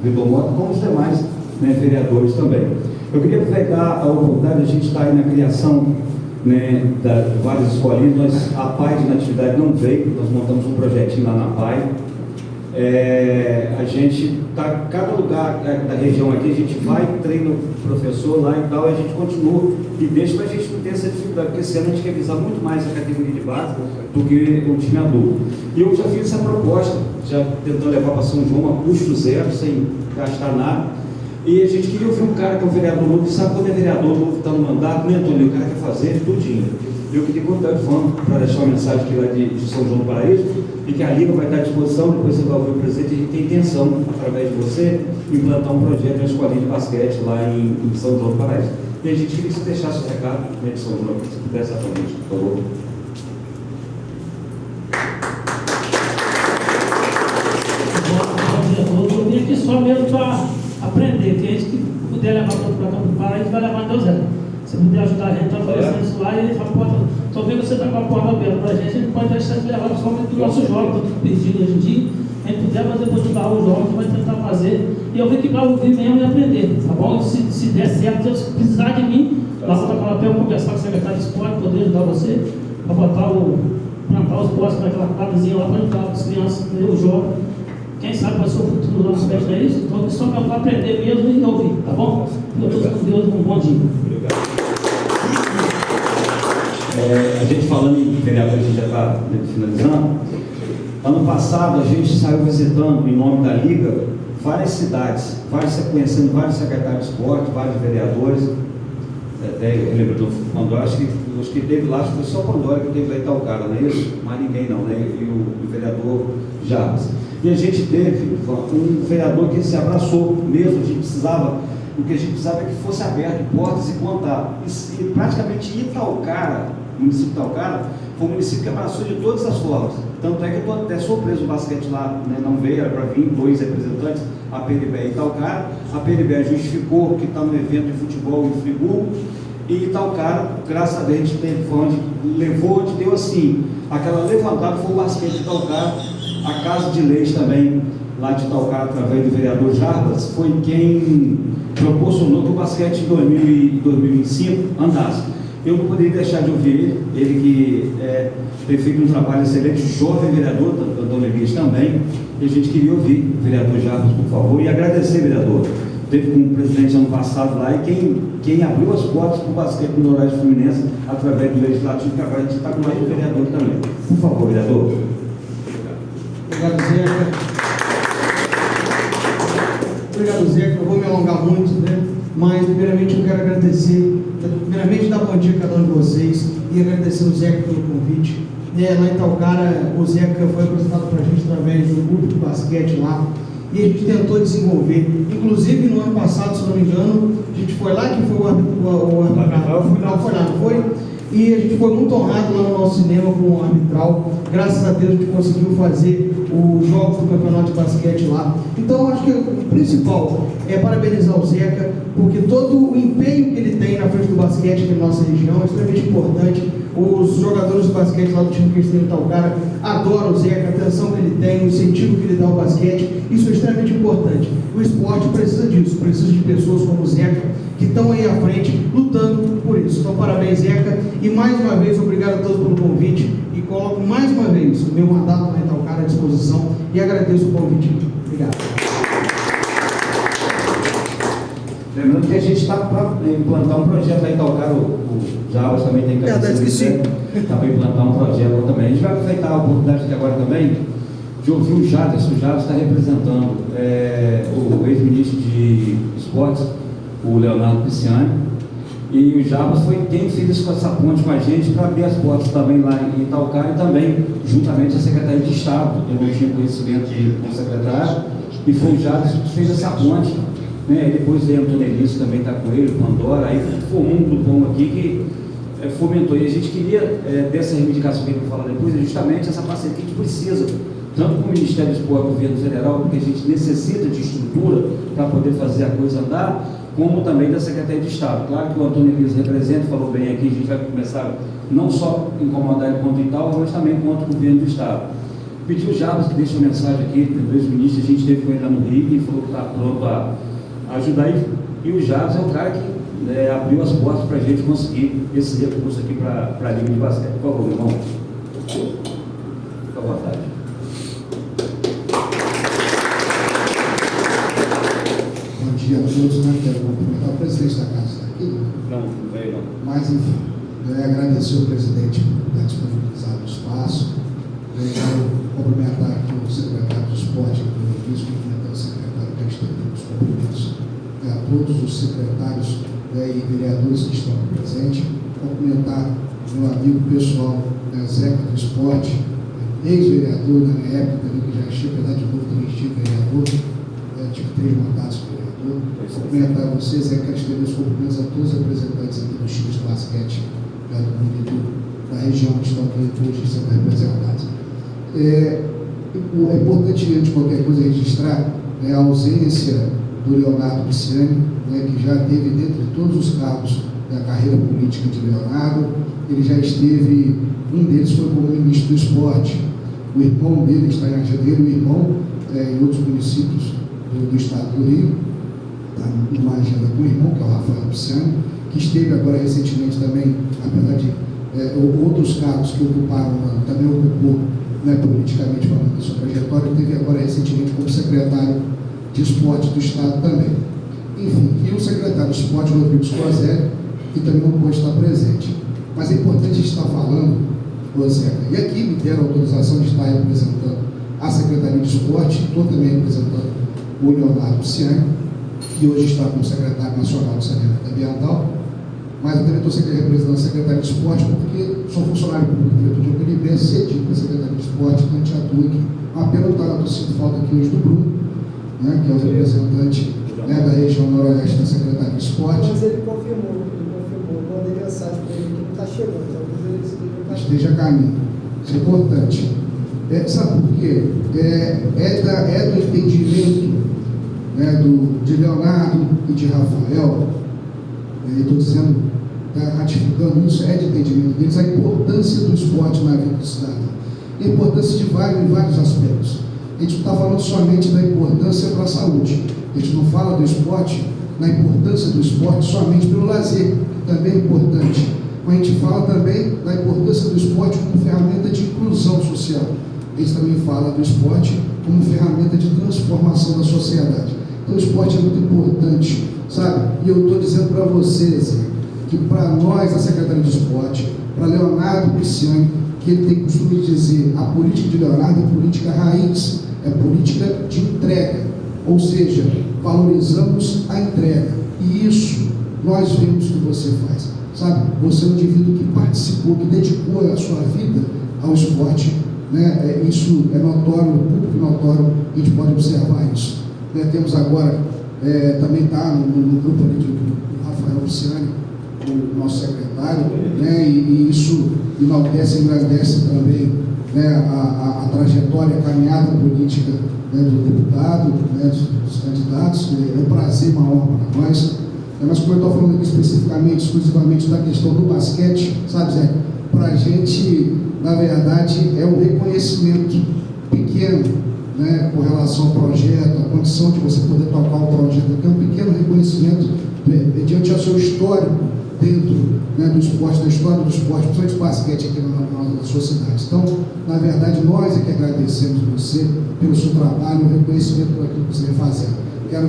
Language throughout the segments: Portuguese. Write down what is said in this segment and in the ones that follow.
Vitor Mota, como os demais, né, vereadores também. Eu queria aproveitar a oportunidade, a gente está aí na criação, né, de várias escolinhas. A PAI de Natividade não veio, nós montamos um projetinho lá na PAI. A gente está, cada lugar da região aqui, a gente vai, treina o professor lá e tal, e a gente continua e deixa para a gente não ter essa dificuldade, porque esse ano a gente quer visar muito mais a categoria de base do que o time adulto. E eu já fiz essa proposta, já tentando levar para São João a custo zero, sem gastar nada. E a gente queria ouvir um cara que é um vereador novo, sabe quando é vereador novo, está no mandato, né, Antônio? O cara quer fazer tudinho. Eu queria contar o Fã para deixar uma mensagem aqui lá de São João do Paraíso, e que a Liga vai estar à disposição, depois você vai ouvir o presidente, a gente tem intenção, através de você, implantar um projeto de uma escolinha de basquete lá em São João do Paraíso. E a gente queria que você deixasse o recado, né, de São João, se pudesse atualmente, por favor. Bom dia a todos. Eu vim aqui só mesmo para aprender, que a gente que puder levar todo para Campo do Paraíso, vai levar Deus é. Se puder ajudar a gente, está oferecendo isso lá, e a porta, só vendo que você está com a porta aberta para a gente pode deixar de levar somente do nosso jovem, que eu estou pedindo hoje em dia. A gente puder fazer para ajudar os jovens, vai tentar fazer. E eu vim aqui para ouvir mesmo e aprender, tá bom? Se der certo, se precisar de mim, lá vou estar com a papel, conversar com o secretário de esporte, poder ajudar você, para plantar os postos naquela quadrizinha lá, para ajudar as crianças, os jovens. Quem sabe vai ser o futuro do nosso festa, é isso? Então, só para aprender mesmo e ouvir, tá bom? Eu estou com Deus, um bom dia. Obrigado. A gente falando em vereador, a gente já está finalizando. Ano passado a gente saiu visitando, em nome da Liga, várias cidades, conhecendo vários secretários de esporte, vários vereadores. Até eu lembro do Pandora, acho que teve lá, acho que foi só o Pandora que teve lá em Itaucara, não é isso? Mas ninguém não, né? E o vereador Jarbas. E a gente teve um vereador que se abraçou mesmo, a gente precisava. O que a gente precisava é que fosse aberto portas e contar. E praticamente Itaucara, o município de Itaucara, foi um município que abraçou de todas as formas. Tanto é que eu estou até surpreso, o basquete lá, né, não veio, era para vir 2 representantes, a PNB e Itaucara. A PNB justificou que está no evento de futebol em Friburgo, e Itaucara, graças a Deus, a gente teve, onde deu assim, aquela levantada foi o basquete de Itaucara. A Casa de Leis também, lá de Itaucara, através do vereador Jarbas, foi quem proporcionou que o basquete em 2025 andasse. Eu não poderia deixar de ouvir ele que tem feito um trabalho excelente, jovem vereador, da Dona Elias também, e a gente queria ouvir o vereador Jarbas, por favor, e agradecer, vereador. Teve com o presidente ano passado lá, e quem abriu as portas para o basquete no Noroeste Fluminense, através do Legislativo, que agora a gente está com mais um vereador também. Por favor, vereador. Obrigado, Zeca. Obrigado, Zeca. Eu vou me alongar muito, né? Mas, primeiramente, eu quero agradecer, dar bom dia a cada um de vocês e agradecer o Zeca pelo convite. Lá em Itaucara, o Zeca foi apresentado para a gente através do grupo de basquete lá, e a gente tentou desenvolver. Inclusive, no ano passado, se não me engano, a gente foi lá, que foi o arbitral, foi lá, não foi? E a gente foi muito honrado lá no nosso cinema com o arbitral. Graças a Deus a gente conseguiu fazer os jogos do campeonato de basquete lá. Então, acho que o principal é parabenizar o Zeca, porque todo o empenho que ele tem na frente do basquete aqui na nossa região é extremamente importante. Os jogadores de basquete lá do time Cristiano Itaucara adoram o Zeca, a atenção que ele tem, o incentivo que ele dá ao basquete. Isso é extremamente importante. O esporte precisa disso, precisa de pessoas como o Zeca, que estão aí à frente, lutando por isso. Então, parabéns, Zeca. E mais uma vez, obrigado a todos pelo convite. E coloco mais uma vez o meu mandato na Itaucara à disposição. E agradeço o convite. Obrigado. Lembrando que a gente está para implantar um projeto lá em Itaucara, o Jarbas também tem que está para implantar um projeto lá também. A gente vai aproveitar a oportunidade aqui agora também de ouvir o Jarbas. O Jarbas está representando o ex-ministro de Esportes, o Leonardo Pisciani, e o Jarbas foi quem fez essa ponte com a gente para abrir as portas também lá em Itaucara, e também juntamente a Secretaria de Estado. Eu não tinha conhecimento do secretário, e foi o Jarbas que fez essa ponte, né? E depois veio a Antônio Elias, também está com ele, o Pandora, aí formou um grupão aqui que fomentou, e a gente queria, dessa reivindicação que eu vou falar depois, é justamente essa parceria que a gente precisa, tanto com o Ministério do Esporte e o Governo Federal, porque a gente necessita de estrutura para poder fazer a coisa andar, como também da Secretaria de Estado. Claro que o Antônio Elias representa, falou bem aqui, a gente vai começar não só incomodar ele quanto Itaú, mas também quanto o Governo do Estado. Pediu o Jabas que deixe uma mensagem aqui, depois do início a gente teve com ele lá no Rio e falou que está pronto a ajudar. E o Jabas é o cara que abriu as portas para a gente conseguir esse recurso aqui para a Liga de Basquete. Por favor, meu irmão. Fica à vontade. Bom dia a todos, né? Quero cumprimentar o presidente da casa está aqui. Não veio não. Mas, enfim, agradecer ao presidente por ter disponibilizado o espaço. Quero cumprimentar aqui o secretário do Esporte, que eu cumprimentando o secretário que estendeu os cumprimentos a todos os secretários e vereadores que estão aqui presentes. Cumprimentar meu amigo pessoal, Zeca do Esporte, ex-vereador na minha época, também, que já estive, apesar de novo, também estive vereador, tive 3 mandatos de vereador. Cumprimentar vocês, quero estender os cumprimentos a todos os representantes aqui dos times de basquete do município, da região que estão aqui hoje sendo representados. É importante, antes de qualquer coisa, registrar a ausência do Leonardo Pisciani, que já teve dentro de todos os cargos da carreira política de Leonardo. Ele já esteve, um deles foi como ministro do esporte, o irmão dele está em Ajadeiro, o irmão em outros municípios do estado do Rio, está numa agenda com o irmão, que é o Rafael Pisciani, que esteve agora recentemente também, apesar de outros cargos que ocuparam, também ocupou, politicamente falando da sua trajetória, teve agora recentemente como secretário de esporte do estado também. Enfim, e o secretário de esporte, Rodrigo Scozelli, que também não pôde estar presente. Mas é importante a gente estar falando, Zeca, e aqui me deram autorização de estar representando a Secretaria de Esporte, estou também representando o Leonardo Pisciani, que hoje está como secretário nacional de Saneamento Ambiental, mas eu também estou representando a Secretaria de Esporte porque sou funcionário público do Prefeitura de Joinville, cedido para a Secretaria de Esporte, então a gente atua aqui. Uma pena eu estou sentindo falta aqui hoje do Bruno, que é o representante da região noroeste da Secretaria de Esporte. Mas ele confirmou, mandei mensagem para ele que não está chegando, talvez ele esteja a caminho. Isso é importante. Sabe por quê? É do entendimento de Leonardo e de Rafael, estou dizendo, ratificando isso, é de entendimento deles, a importância do esporte na vida do cidadão. A importância em vários aspectos. A gente não está falando somente da importância para a saúde. A gente não fala do esporte, na importância do esporte somente pelo lazer, que também é importante. Mas a gente fala também da importância do esporte como ferramenta de inclusão social. A gente também fala do esporte como ferramenta de transformação da sociedade. Então o esporte é muito importante, sabe? E eu estou dizendo para vocês que para nós, a Secretaria de Esporte, para Leonardo Pisciani, que ele tem costume de dizer, a política de Leonardo é política raiz, é política de entrega, ou seja, valorizamos a entrega. E isso nós vemos que você faz, sabe? Você é um indivíduo que participou, que dedicou a sua vida ao esporte, isso é notório, no público notório, a gente pode observar isso. Temos agora, também está no grupo ali do Rafael Pisciani, o nosso secretário, e isso enaltece e engrandece também a trajetória, a caminhada política do deputado, dos candidatos. É um prazer, uma honra para nós. Mas como eu estou falando aqui especificamente, exclusivamente da questão do basquete, sabe, Zé? Para a gente, na verdade, é um reconhecimento pequeno, com relação ao projeto, a condição de você poder tocar o projeto, é um pequeno reconhecimento diante do seu histórico dentro do esporte, da história do esporte, principalmente do basquete aqui na sua cidade. Então, na verdade, nós é que agradecemos você pelo seu trabalho, o reconhecimento por aquilo que você vem fazendo. Quero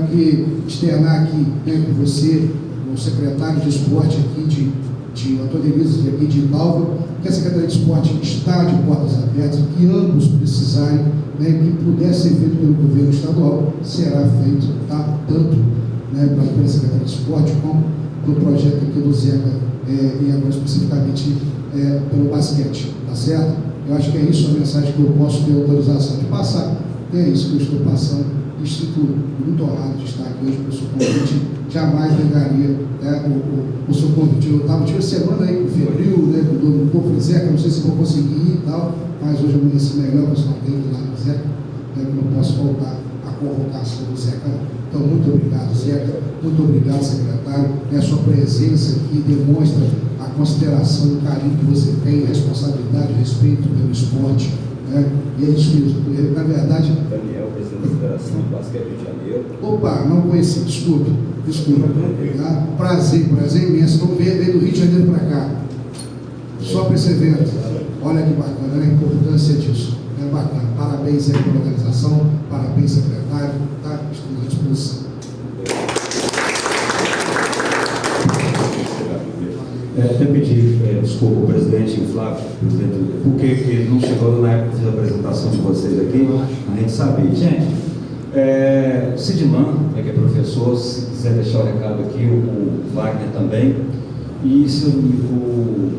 externar aqui com você, o secretário de esporte aqui de Antônio Elisa, aqui de Dalva, que a Secretaria de Esporte está de portas abertas, que ambos precisarem, que puder ser feito pelo governo estadual, será feito, tá? Tanto pela Secretaria de Esporte como do projeto aqui do Zeca, e agora especificamente pelo basquete, tá certo? Eu acho que é isso a mensagem que eu posso ter autorização de passar, é isso que eu estou passando. Estou muito honrado de estar aqui hoje pelo seu convite, jamais negaria o seu convite. Eu tive semana aí com febril, com o povo Zeca, não sei se vou conseguir ir e tal, mas hoje eu amanheci melhor, mas não tenho que ir lá no Zeca, eu não posso faltar a convocação do Zeca. Então, muito obrigado, Zeca, muito obrigado, secretário, a sua presença aqui demonstra a consideração e o carinho que você tem, a responsabilidade, o respeito pelo esporte, né? E é isso mesmo. Na verdade, Daniel, presidente da Federação de Basquete Rio de Janeiro. opa, não conheci, desculpe. Tá? Prazer imenso. Não veio do Rio de Janeiro para cá. Só para esse evento. Olha que bacana, né? A importância disso. É bacana. Parabéns aí pela organização, parabéns, secretário, tá? Estamos à disposição. Até pedir desculpa ao presidente Flávio, porque ele não chegou na época da apresentação de vocês aqui, a gente sabia. Gente, Sidman, que é professor, se quiser deixar o recado aqui, o Wagner também, e o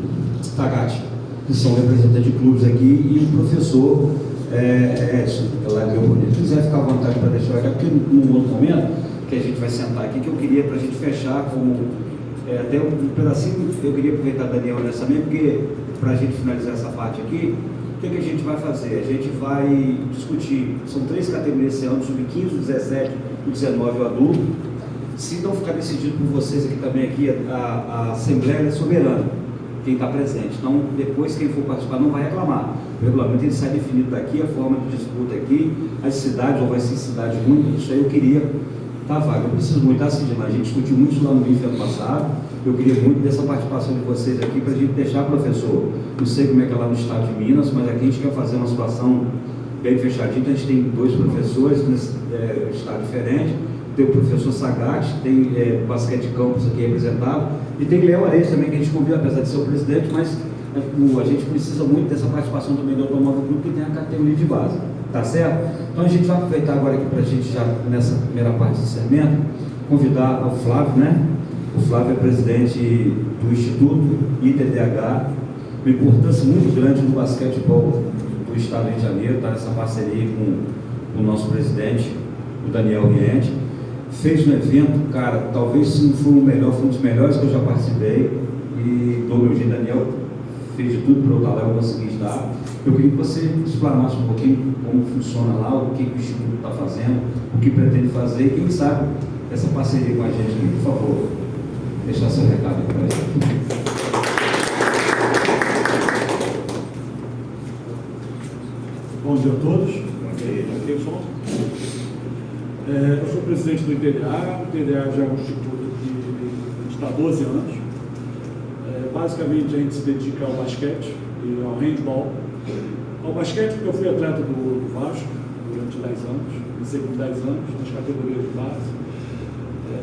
Tagati, que são representantes de clubes aqui, e o professor Edson, que é lá de Rio Bonito. Se quiser ficar à vontade para deixar o recado, porque num outro momento que a gente vai sentar aqui, que eu queria para a gente fechar como até um pedacinho, eu queria aproveitar Daniel nessa mesmo, porque para a gente finalizar essa parte aqui, o que a gente vai fazer? A gente vai discutir, são 3 categorias esse ano, sub-15, 17 e 19 o adulto. Se não ficar decidido por vocês aqui também, aqui, a Assembleia é soberana, quem está presente. Então, depois quem for participar não vai reclamar. O regulamento ele sai definido daqui, a forma de disputa aqui, as cidades, ou vai ser cidade única, isso aí eu queria. Tá, Wagner, eu preciso muito da Sidman. A gente discutiu muito isso lá no IFE ano passado. Eu queria muito dessa participação de vocês aqui para a gente deixar, professor. Não sei como é que é lá no estado de Minas, mas aqui a gente quer fazer uma situação bem fechadinha. Então, a gente tem 2 professores nesse estado diferente. Tem o professor Sagatti, tem basquete campus aqui representado, e tem Léo Areia também, que a gente convida, apesar de ser o presidente, mas a gente precisa muito dessa participação também do Automóvel Clube, que tem a categoria de base. Tá certo? Então a gente vai aproveitar agora aqui para a gente já, nessa primeira parte de encerramento, convidar o Flávio, né? O Flávio é presidente do Instituto ITDH, uma importância muito grande no basquetebol do Estado do Rio de Janeiro, está nessa parceria com o nosso presidente, o Daniel Riente. Fez um evento, cara, talvez se não for o melhor, foi um dos melhores que eu já participei, e do meu jeito, Daniel fez de tudo para eu estar lá, eu consegui estar. Eu queria que você explanasse um pouquinho como funciona lá, o que o Instituto está fazendo, o que pretende fazer, e quem sabe essa parceria com a gente aqui, por favor, deixar seu recado aqui para ele. Bom dia a todos. Ok, som. Eu sou presidente do ITDA. O ITDA já é um instituto que está há 12 anos. Basicamente, a gente se dedica ao basquete e ao handball. Ao basquete, porque eu fui atleta do Vasco durante 10 anos, comecei com 10 anos, nas categorias de base.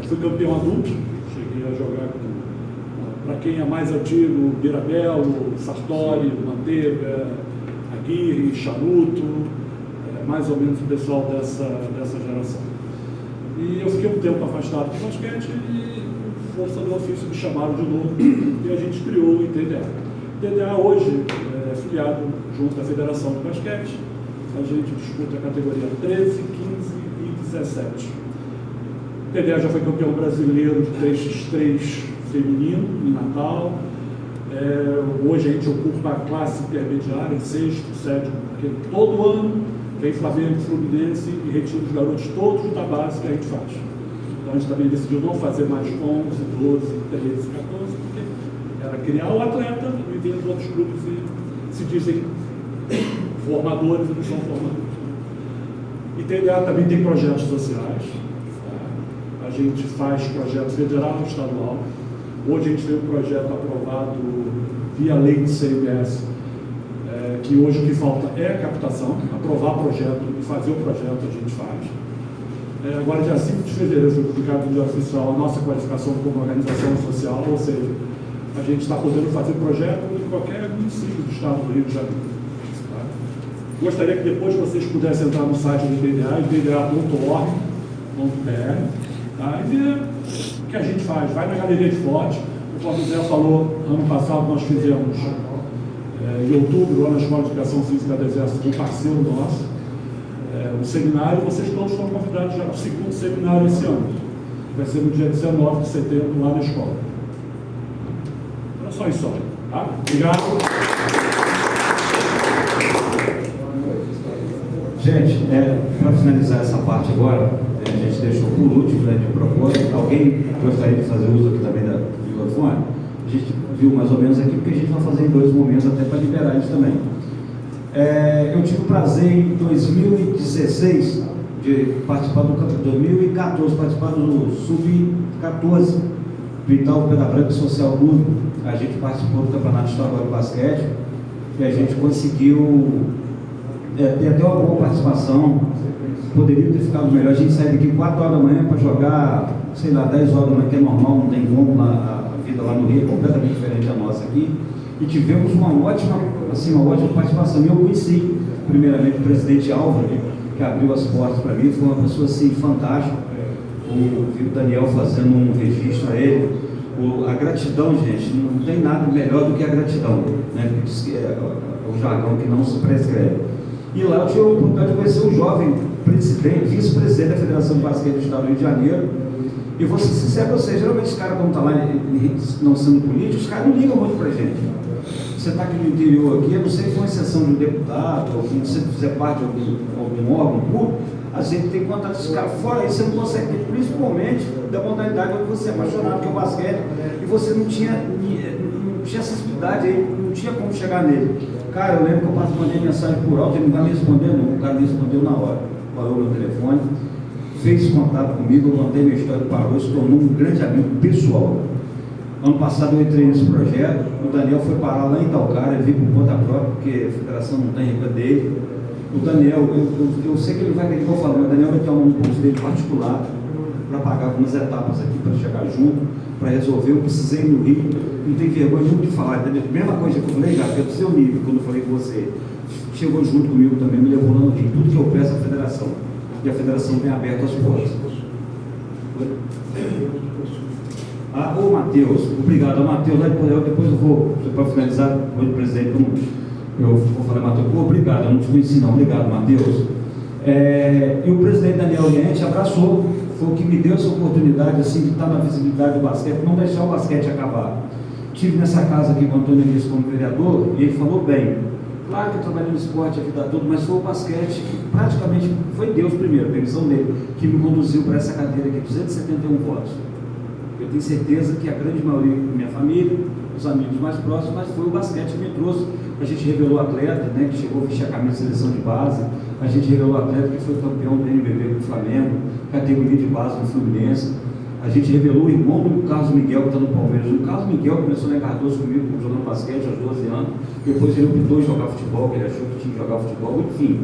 Fui campeão adulto, cheguei a jogar para quem é mais antigo, Birabello, Sartori, Manteiga, Aguirre, Charuto, mais ou menos o pessoal dessa geração. E eu fiquei um tempo afastado do basquete e, por força do ofício, me chamaram de novo e a gente criou o ITDA. O ITDA hoje é filiado junto à Federação de Basquete. A gente disputa a categoria 13, 15 e 17. O ITDA já foi campeão brasileiro de 3x3 feminino em Natal. Hoje a gente ocupa a classe intermediária em 6º, 7º, porque todo ano vem Flamengo, Fluminense e retira os garotos todos da base que a gente faz. Então a gente também decidiu não fazer mais 11, 12, 13, 14, porque era criar o atleta e vir os outros clubes e se dizem formadores e não são formadores. E TDA também tem projetos sociais. Tá? A gente faz projeto federal e estadual. Hoje a gente tem um projeto aprovado via lei de CMS, que hoje o que falta é a captação, aprovar projeto e fazer o projeto a gente faz. Agora, dia 5 de fevereiro, foi publicado no Diário Oficial a nossa qualificação como organização social, ou seja, a gente está podendo fazer projeto em qualquer município do estado do Rio de Janeiro. Tá? Gostaria que depois vocês pudessem entrar no site do ITDA, itda.org.br, tá? E ver o que a gente faz. Vai na galeria de fotos. Conforme o Zé falou, ano passado nós fizemos, em outubro, lá na Escola de Educação Física do Exército, um parceiro nosso, um seminário. Vocês todos foram convidados já para o segundo seminário esse ano. Vai ser no dia 19 de setembro, lá na escola. Então é só isso, tá? Obrigado. Gente, para finalizar essa parte agora, a gente deixou por último, né, de propósito. Alguém gostaria de fazer uso aqui também do microfone? A gente viu mais ou menos aqui, porque a gente vai fazer em 2 momentos até para liberar isso também. Eu tive o prazer em 2016 de participar do campeonato, 2014, participar do Sub-14 do Itaú Pedra Branca Social Clube. A gente participou do Campeonato Estadual de Basquete e a gente conseguiu ter até uma boa participação. Poderia ter ficado melhor. A gente saiu daqui 4 horas da manhã para jogar, sei lá, 10 horas da manhã, que é normal, não tem como, a vida lá no Rio é completamente diferente da nossa aqui. E tivemos uma ótima participação. E eu conheci, primeiramente, o presidente Álvaro, que abriu as portas para mim, foi uma pessoa assim, fantástica. O Daniel fazendo um registro a ele. A gratidão, gente, não tem nada melhor do que a gratidão, né? Diz que é o jargão que não se prescreve. E lá eu tive a oportunidade de conhecer um jovem presidente, vice-presidente da Federação de Basquete do Estado do Rio de Janeiro. E vou ser sincero com vocês, geralmente os caras, quando estão lá não sendo políticos, os caras não ligam muito pra gente. Você está aqui no interior, aqui, eu não sei se foi uma exceção de um deputado, ou se você fizer parte de algum órgão público, a gente tem contato com esses caras. Fora isso, você não consegue ter, principalmente da modalidade onde você é apaixonado, que é o basquete, e você não tinha acessibilidade aí, não tinha como chegar nele. Cara, eu lembro que eu mandei mensagem por alto, ele não vai me responder, não. O cara me respondeu na hora, parou meu telefone, fez contato comigo, eu contei minha história, parou, se tornou um grande amigo pessoal. Ano passado eu entrei nesse projeto, o Daniel foi parar lá em Itaucara, ele veio por conta própria, porque a federação não tem renda dele. O Daniel, eu sei que ele vai ter que eu falo, mas o Daniel vai ter um curso dele particular para pagar algumas etapas aqui para chegar junto, para resolver. Eu precisei ir no Rio, não tem vergonha nenhuma de falar, entendeu? Mesma coisa que eu falei já, que é do seu nível, quando eu falei com você, chegou junto comigo também, me levou lá no Rio, tudo que eu peço à federação, e a federação tem aberto as portas. Ô Matheus, obrigado, Matheus, depois eu vou, para finalizar, depois do presidente, eu vou falar, Matheus, obrigado, eu não te conheci não, obrigado, Matheus. E o presidente Daniel Oriente abraçou, foi o que me deu essa oportunidade assim, de estar na visibilidade do basquete, não deixar o basquete acabar. Tive nessa casa aqui com o Antônio Elias como vereador, e ele falou bem, claro que eu trabalhei no esporte a vida toda, mas foi o basquete que praticamente foi Deus primeiro, a permissão dele, que me conduziu para essa cadeira aqui, 271 votos. Eu tenho certeza que a grande maioria da minha família, os amigos mais próximos, mas foi o basquete que me trouxe. A gente revelou atleta, né, que chegou a vestir a camisa de seleção de base, a gente revelou atleta que foi campeão do NBB com o Flamengo, categoria de base no Fluminense. A gente revelou o irmão do Carlos Miguel, que está no Palmeiras. O Carlos Miguel começou na Cardoso comigo, jogando basquete aos 12 anos, depois ele optou em jogar futebol, que ele achou que tinha que jogar futebol, enfim.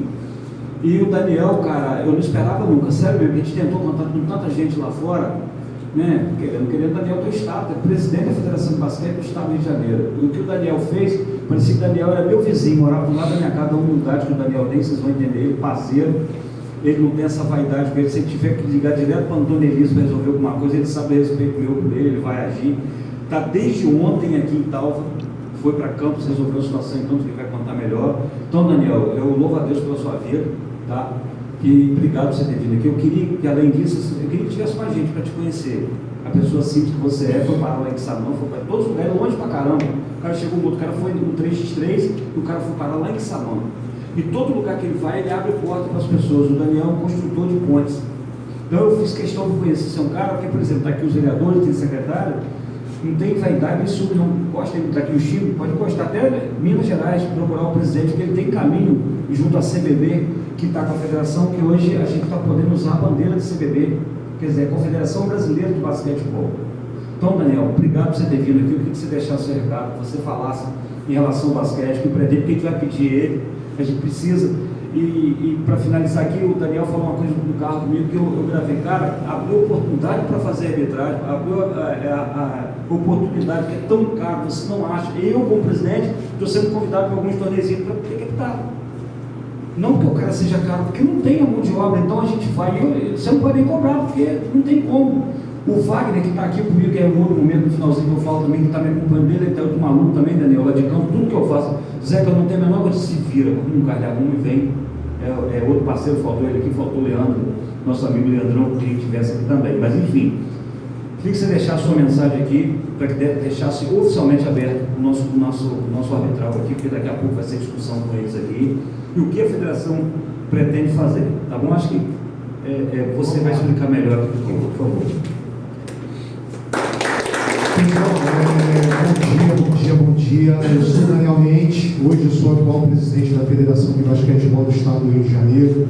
E o Daniel, cara, eu não esperava nunca, sério mesmo, a gente tentou contato com tanta gente lá fora, né, querendo o Daniel do Estado, é presidente da Federação de Basquete do Estado do Rio de Janeiro. E o que o Daniel fez, parecia que o Daniel era meu vizinho, morava do lado da minha casa, da humildade que o Daniel tem, vocês vão entender, ele parceiro, ele não tem essa vaidade com ele, se ele tiver que ligar direto para o Antônio Elias para resolver alguma coisa, ele sabe o respeito meu por ele vai agir. Está desde ontem aqui em Talva, foi para Campos, resolveu a situação em Campos, que vai contar melhor. Então, Daniel, eu louvo a Deus pela sua vida, tá? E obrigado por você ter vindo aqui. Eu queria que, além disso, eu queria que tivesse mais gente para te conhecer. A pessoa simples que você é, foi parar lá em Quissamã, foi para todos os lugares, longe pra caramba. O cara chegou no outro, o cara foi no 3x3 e o cara foi parar lá em Quissamã. E todo lugar que ele vai, ele abre porta para as pessoas. O Daniel é um construtor de pontes. Então eu fiz questão de conhecer esse cara, porque, por exemplo, está aqui os vereadores, tem secretário, não tem vaidade, isso não gosta, está aqui o Chico, pode gostar até Minas Gerais, procurar o presidente, porque ele tem caminho junto à CBB, que está com a federação, que hoje a gente está podendo usar a bandeira de CBB, quer dizer, a Confederação Brasileira de Basquetebol. Então, Daniel, obrigado por você ter vindo aqui, eu queria que você deixasse o seu recado, que você falasse em relação ao basquete, que o pretende, que a gente vai pedir ele, a gente precisa. E para finalizar aqui, o Daniel falou uma coisa no carro comigo, que eu gravei, cara, abriu oportunidade para fazer arbitragem, abriu a oportunidade que é tão caro, você não acha. Eu, como presidente, estou sendo convidado para alguns torneios para ter que estar. Não que o cara seja caro, porque não tem a mão de obra, então a gente vai, você não pode nem cobrar, porque não tem como. O Wagner, que está aqui comigo, que é um outro momento, no finalzinho que eu falo também, que está me acompanhando dele, ele está outro maluco também, Daniel, lá de campo, tudo que eu faço, Zé, que eu não tenho a menor coisa, se vira, um carne e vem, é outro parceiro, faltou ele aqui, faltou o Leandro, nosso amigo Leandrão, que queria que tivesse aqui também, mas enfim, queria que você deixasse sua mensagem aqui, para que deixasse oficialmente aberto o nosso arbitral aqui, porque daqui a pouco vai ser discussão com eles aqui, e o que a federação pretende fazer, tá bom? Acho que você vai explicar melhor aqui, por favor. Bom dia, bom dia. Eu sou Daniel Mendes, hoje eu sou atual presidente da Federação de Basquetebol do Estado do Rio de Janeiro.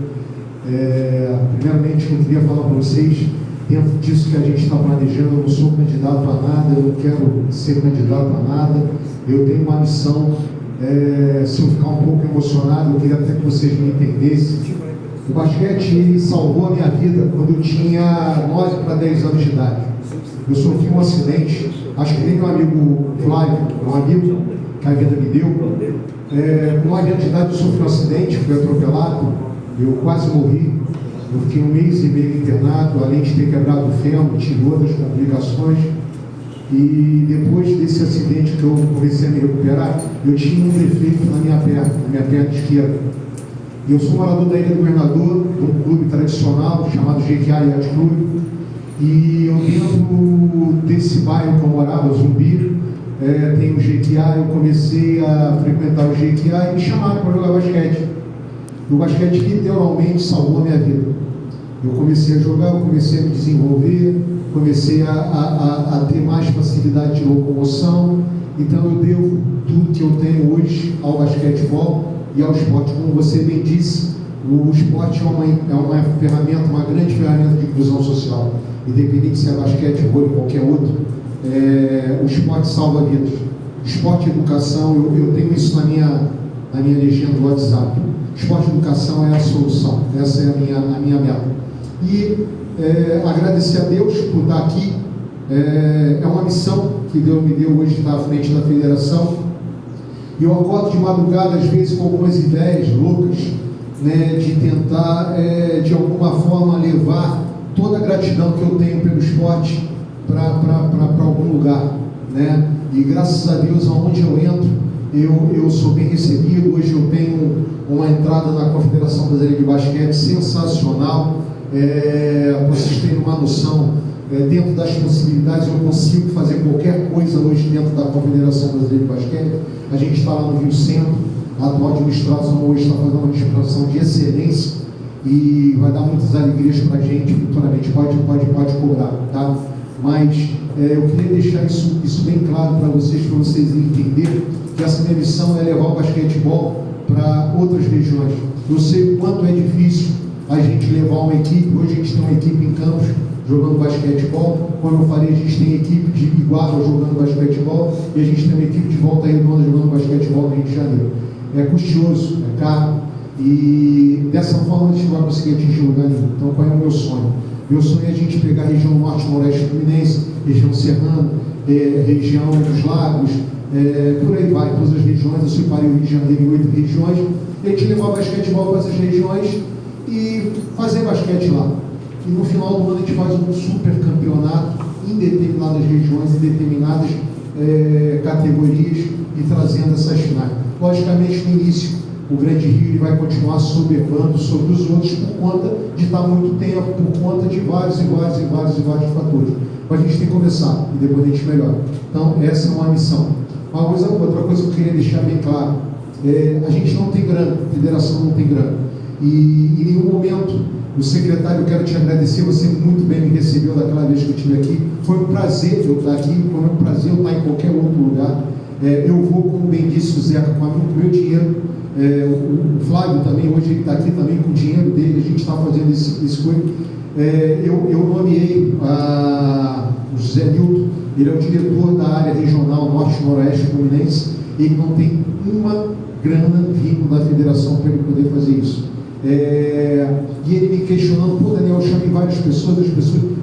Primeiramente, eu queria falar para vocês, dentro disso que a gente está planejando, eu não sou candidato a nada, eu não quero ser candidato a nada, eu tenho uma missão, se eu ficar um pouco emocionado, eu queria até que vocês me entendessem. O basquete, ele salvou a minha vida quando eu tinha 9 para 10 anos de idade. Eu sofri um acidente, acho que nem meu amigo Flávio, um amigo que a vida me deu. Com 9 anos de idade eu sofri um acidente, fui atropelado, eu quase morri. Eu fiquei 1 mês e meio internado, além de ter quebrado o fêmur, tive outras complicações. E depois desse acidente que eu comecei a me recuperar, eu tinha um defeito na minha perna esquerda. Eu sou morador da Ilha do Governador, de um clube tradicional chamado Jequiá Yacht Club. E eu dentro desse bairro que eu morava, Zumbi, tem o Jequiá, eu comecei a frequentar o Jequiá e me chamaram para jogar basquete. O basquete literalmente salvou a minha vida. Eu comecei a jogar, eu comecei a me desenvolver, comecei a ter mais facilidade de locomoção. Então eu devo tudo que eu tenho hoje ao basquetebol e ao esporte. Como você bem disse, o esporte é uma ferramenta, uma grande ferramenta de inclusão social. Independente se é basquete, vôlei ou qualquer outro, o esporte salva vidas. Esporte e educação, eu tenho isso na minha legenda do WhatsApp. Esporte e educação é a solução, essa é a minha meta. E agradecer a Deus por estar aqui, é uma missão que Deus me deu hoje, estar à frente da federação. E eu acordo de madrugada, às vezes, com algumas ideias loucas, né, de tentar, de alguma forma, levar toda a gratidão que eu tenho pelo esporte para algum lugar, né? E graças a Deus, aonde eu entro, eu sou bem recebido. Hoje eu tenho uma entrada na Confederação Brasileira de Basquete sensacional. Para vocês terem uma noção, dentro das possibilidades, eu consigo fazer qualquer coisa hoje dentro da Confederação Brasileira de Basquete. A gente está lá no Rio Centro, a atual administração hoje está fazendo uma administração de excelência e vai dar muitas alegrias para a gente futuramente, pode cobrar, tá? Mas eu queria deixar isso bem claro para vocês entenderem que essa minha missão é levar o basquetebol para outras regiões. Eu sei o quanto é difícil a gente levar uma equipe. Hoje a gente tem uma equipe em Campos jogando basquetebol, como eu falei, a gente tem equipe de Iguaba jogando basquetebol e a gente tem uma equipe de Volta Redonda jogando basquetebol no Rio de Janeiro. É custoso, é caro, e dessa forma a gente vai conseguir atingir lugar nenhum. Então qual é o meu sonho? Meu sonho é a gente pegar a região norte-noroeste fluminense, região serrana, região dos lagos, por aí vai, todas as regiões. Eu separei o Rio de Janeiro em 8 regiões, e a gente levar basquetebol para essas regiões e fazer basquete lá. E no final do ano a gente faz um super campeonato em determinadas regiões, em determinadas categorias, e trazendo essas finais. Logicamente, no início, o Grande Rio ele vai continuar sobrevando sobre os outros por conta de estar muito tempo, por conta de vários fatores. Mas a gente tem que começar e depois a gente melhora. Então, essa é uma missão. Outra coisa que eu queria deixar bem claro, a gente não tem grana, a federação não tem grana. E em nenhum momento, o secretário, eu quero te agradecer, você muito bem me recebeu daquela vez que eu estive aqui. Foi um prazer eu estar aqui, foi um prazer eu estar em qualquer outro lugar. Eu vou, como bem disse o Zeca, com o meu dinheiro. O Flávio também, hoje ele está aqui também com o dinheiro dele, a gente está fazendo esse coisa. Eu nomeei o José Nilton, ele é o diretor da área regional Norte-Noroeste Fluminense, ele não tem uma grana vindo da federação para ele poder fazer isso. E ele me questionando, pô Daniel, eu chamei várias pessoas,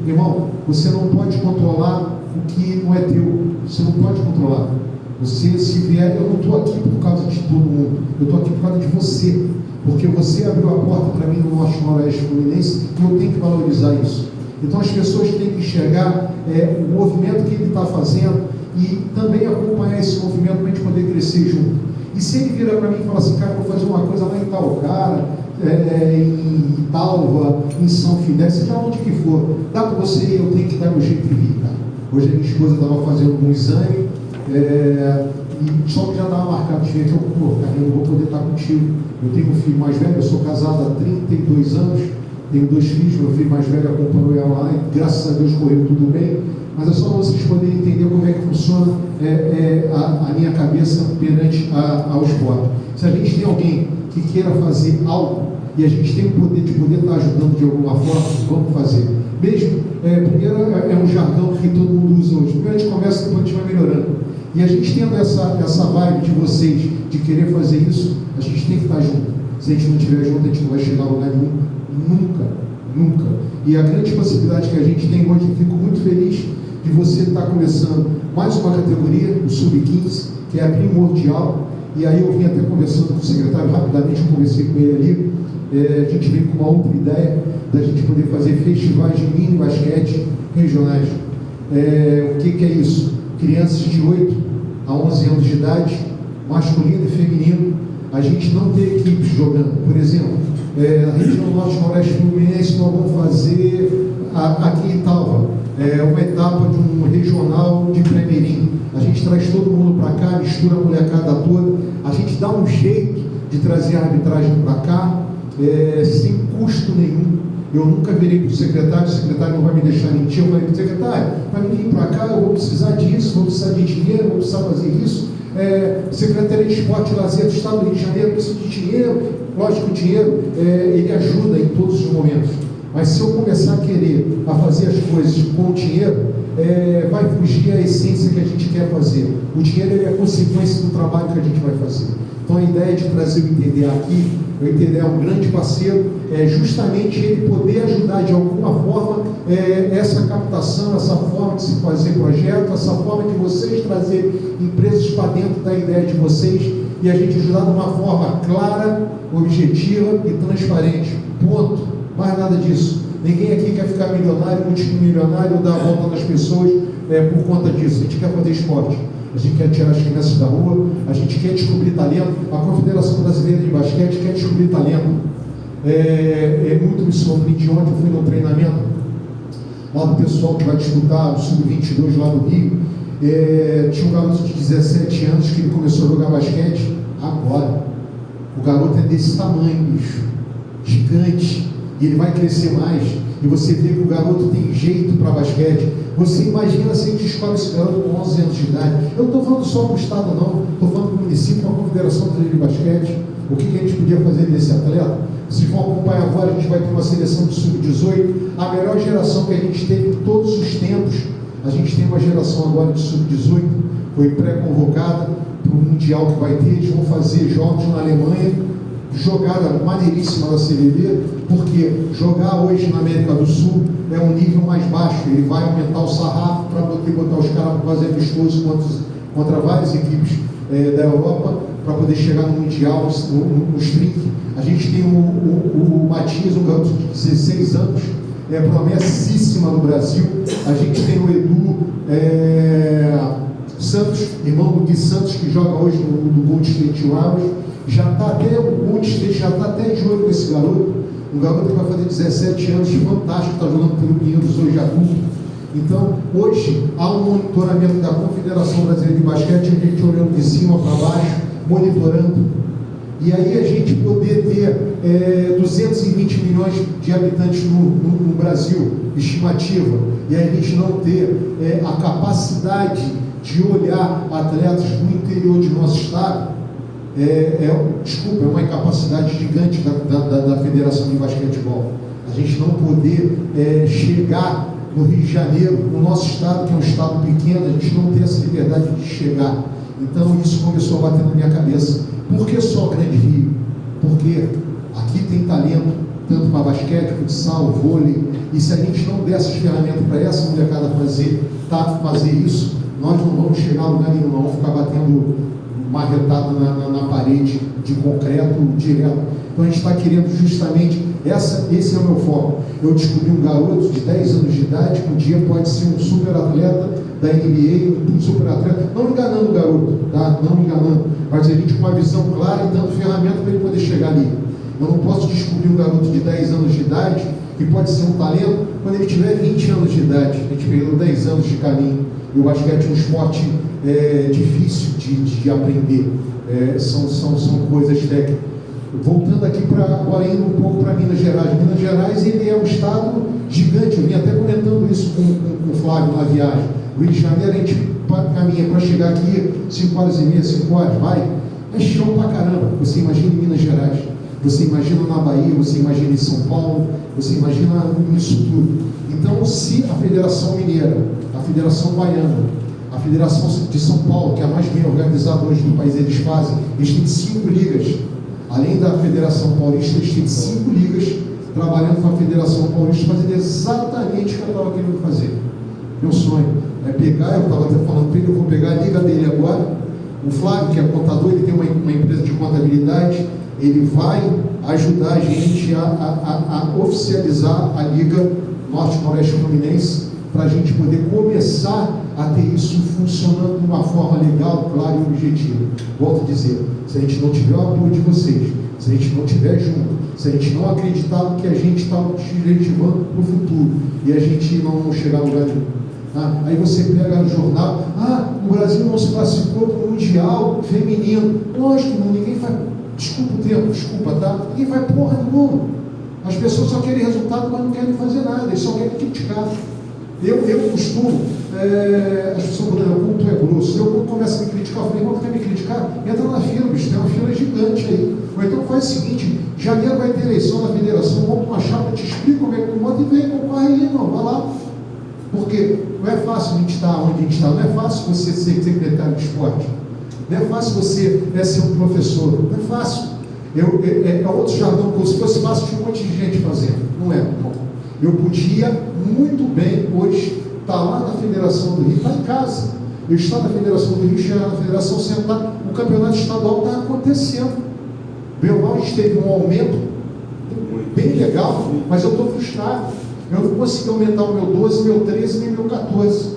irmão, você não pode controlar o que não é teu, você não pode controlar. Você, se vier, eu não estou aqui por causa de todo mundo, eu estou aqui por causa de você, porque você abriu a porta para mim no Norte-Noroeste Fluminense e eu tenho que valorizar isso. Então as pessoas têm que enxergar o movimento que ele está fazendo e também acompanhar esse movimento para a gente poder crescer junto. E se ele vira para mim e fala assim, cara, vou fazer uma coisa lá em Talcara, em Italva, em São Fidel, seja onde que for, dá para você e eu tenho que dar meu jeito de vir, cara. Hoje a minha esposa estava fazendo um exame, e só que já estava marcado de jeito, eu não vou poder estar contigo. Eu tenho um filho mais velho, eu sou casado há 32 anos, tenho 2 filhos, meu filho mais velho acompanhou ela lá e graças a Deus correu tudo bem, mas é só para vocês poderem entender como é que funciona a minha cabeça perante ao esporte. Se a gente tem alguém que queira fazer algo e a gente tem o poder de poder estar ajudando de alguma forma, vamos fazer. Mesmo, primeiro é um jargão que todo mundo usa hoje. Primeiro a gente começa, depois a gente vai melhorando. E a gente tendo essa vibe de vocês, de querer fazer isso, a gente tem que estar junto. Se a gente não estiver junto, a gente não vai chegar a lugar nenhum. Nunca, nunca. E a grande possibilidade que a gente tem hoje, eu fico muito feliz de você estar começando mais uma categoria, o Sub-15, que é a primordial. E aí eu vim até conversando com o secretário, rapidamente eu conversei com ele ali. A gente veio com uma outra ideia da gente poder fazer festivais de mini basquete regionais. O que é isso? Crianças de 8 a 11 anos de idade, masculino e feminino, a gente não ter equipes jogando. Por exemplo, na região norte-noroeste fluminense, nós vamos fazer aqui em Talva, uma etapa de um regional de Pré-Mirim. A gente traz todo mundo para cá, mistura a molecada toda, a gente dá um jeito de trazer a arbitragem para cá, sem custo nenhum. Eu nunca virei para o secretário não vai me deixar mentir. Eu falei para o secretário, para mim vir para cá, eu vou precisar disso, vou precisar de dinheiro, vou precisar fazer isso. Secretaria de Esporte e Lazer do Estado do Rio de Janeiro precisa de dinheiro. Lógico que o dinheiro, ele ajuda em todos os momentos. Mas se eu começar a querer a fazer as coisas com o dinheiro, vai fugir a essência que a gente quer fazer. O dinheiro ele é a consequência do trabalho que a gente vai fazer. Então a ideia de trazer o ITDA aqui, o ITDA é um grande parceiro, justamente ele poder ajudar de alguma forma essa captação, essa forma de se fazer projeto, essa forma de vocês trazer empresas para dentro da ideia de vocês e a gente ajudar de uma forma clara, objetiva e transparente. Ponto. Mais nada disso. Ninguém aqui quer ficar milionário, multimilionário ou dar a volta nas pessoas por conta disso. A gente quer fazer esporte. A gente quer tirar as crianças da rua, a gente quer descobrir talento. A Confederação Brasileira de Basquete quer descobrir talento. Muito me surpreendi ontem, eu fui no treinamento lá do pessoal que vai disputar o Sub-22 lá no Rio. Tinha um garoto de 17 anos que ele começou a jogar basquete agora. O garoto é desse tamanho, bicho, gigante, e ele vai crescer mais. E você vê que o garoto tem jeito para basquete. Você imagina se a gente escolhe esse garoto com 11 anos de idade. Eu não estou falando só para o Estado, não. Estou falando para o município, para a Confederação Brasileira de Basquete. O que a gente podia fazer desse atleta? Vocês vão acompanhar agora, a gente vai ter uma seleção do Sub-18. A melhor geração que a gente teve em todos os tempos. A gente tem uma geração agora de Sub-18. Foi pré-convocada para o Mundial que vai ter. Eles vão fazer jogos na Alemanha. Jogada maneiríssima da CBB, porque jogar hoje na América do Sul é um nível mais baixo, ele vai aumentar o sarrafo para poder botar os caras para fazer amistoso contra várias equipes da Europa, para poder chegar no Mundial, nos 30. A gente tem o Matias, um garoto de 16 anos, promessíssima no Brasil. A gente tem o Edu Santos, irmão do Gui Santos, que joga hoje no Gold State Warriors. Já está até o Gold State, já está até de olho com esse garoto. Um garoto que vai fazer 17 anos, fantástico, está jogando pelo Pinheiros hoje adulto. Então, hoje, há um monitoramento da Confederação Brasileira de Basquete, a gente olhando de cima para baixo, monitorando. E aí a gente poder ter 220 milhões de habitantes no Brasil, estimativa, e aí a gente não ter a capacidade de olhar atletas do interior de nosso estado, desculpa, é uma incapacidade gigante da Federação de Basquetebol. A gente não poder chegar no Rio de Janeiro, no nosso estado, que é um estado pequeno, a gente não ter essa liberdade de chegar. Então isso começou a bater na minha cabeça. Por que só Grande Rio? Porque aqui tem talento, tanto para basquete, futsal, vôlei, e se a gente não der essas ferramentas para essa molecada fazer isso, nós não vamos chegar a lugar nenhum, não vamos ficar batendo marretada na parede de concreto direto. Então a gente está querendo justamente, esse é o meu foco. Eu descobri um garoto de 10 anos de idade que um dia pode ser um super atleta da NBA, um super atleta, não enganando o garoto, tá? Não enganando, mas a gente com uma visão clara e dando ferramenta para ele poder chegar ali. Eu não posso descobrir um garoto de 10 anos de idade que pode ser um talento quando ele tiver 20 anos de idade. A gente perdeu 10 anos de caminho. E o basquete é um esporte difícil de aprender. São coisas técnicas. voltando aqui agora indo um pouco para Minas Gerais. Minas Gerais, ele é um estado gigante. Eu vim até comentando isso com o Flávio na viagem. O Rio de Janeiro, a gente caminha para chegar aqui 5h30, 5 horas, vai. É chão pra caramba. Você imagina em Minas Gerais, você imagina na Bahia, você imagina em São Paulo, você imagina nisso tudo. Então, se a Federação Mineira, a Federação Baiana, a Federação de São Paulo, que é a mais bem organizada hoje do país, eles têm 5 ligas. Além da Federação Paulista, eles têm 5 ligas trabalhando com a Federação Paulista, fazendo exatamente o que eu estava querendo fazer. Meu sonho é pegar, eu estava até falando para ele, eu vou pegar a liga dele agora. O Flávio, que é contador, ele tem uma empresa de contabilidade, ele vai ajudar a gente a oficializar a Liga Norte-Noroeste Fluminense, para a gente poder começar a ter isso funcionando de uma forma legal, clara e objetiva. Volto a dizer, se a gente não tiver o apoio de vocês, se a gente não estiver junto, se a gente não acreditar no que a gente está objetivando para o futuro, e a gente não chegar a lugar nenhum. Aí você pega no jornal, o Brasil não se classificou para o Mundial Feminino. Lógico, não, ninguém faz, desculpa o termo, desculpa, tá? Ninguém faz porra nenhuma. As pessoas só querem resultado, mas não querem fazer nada, eles só querem criticar. Eu costumo, as pessoas falam, como tu é grosso, eu começo a me criticar, eu falei, irmão, tu quer me criticar? Entra na fila, bicho, tem uma fila gigante aí. Ou então faz o seguinte, janeiro vai ter eleição na federação, monta uma chapa, te explica como é que tu monta e vem, concorre aí, irmão, vai lá. Porque não é fácil a gente estar onde a gente está, não é fácil você ser secretário de esporte, não é fácil você ser um professor, não é fácil. É outro jargão, se fosse fácil, tinha um monte de gente fazendo, não é, não. Eu podia muito bem hoje estar lá na Federação do Rio, estar em casa. Eu estar na Federação do Rio, chegar na Federação, sentar, o campeonato estadual está acontecendo. Bem ou mal, a gente teve um aumento bem legal, mas eu estou frustrado. Eu não consegui aumentar o meu 12, meu 13, nem meu 14.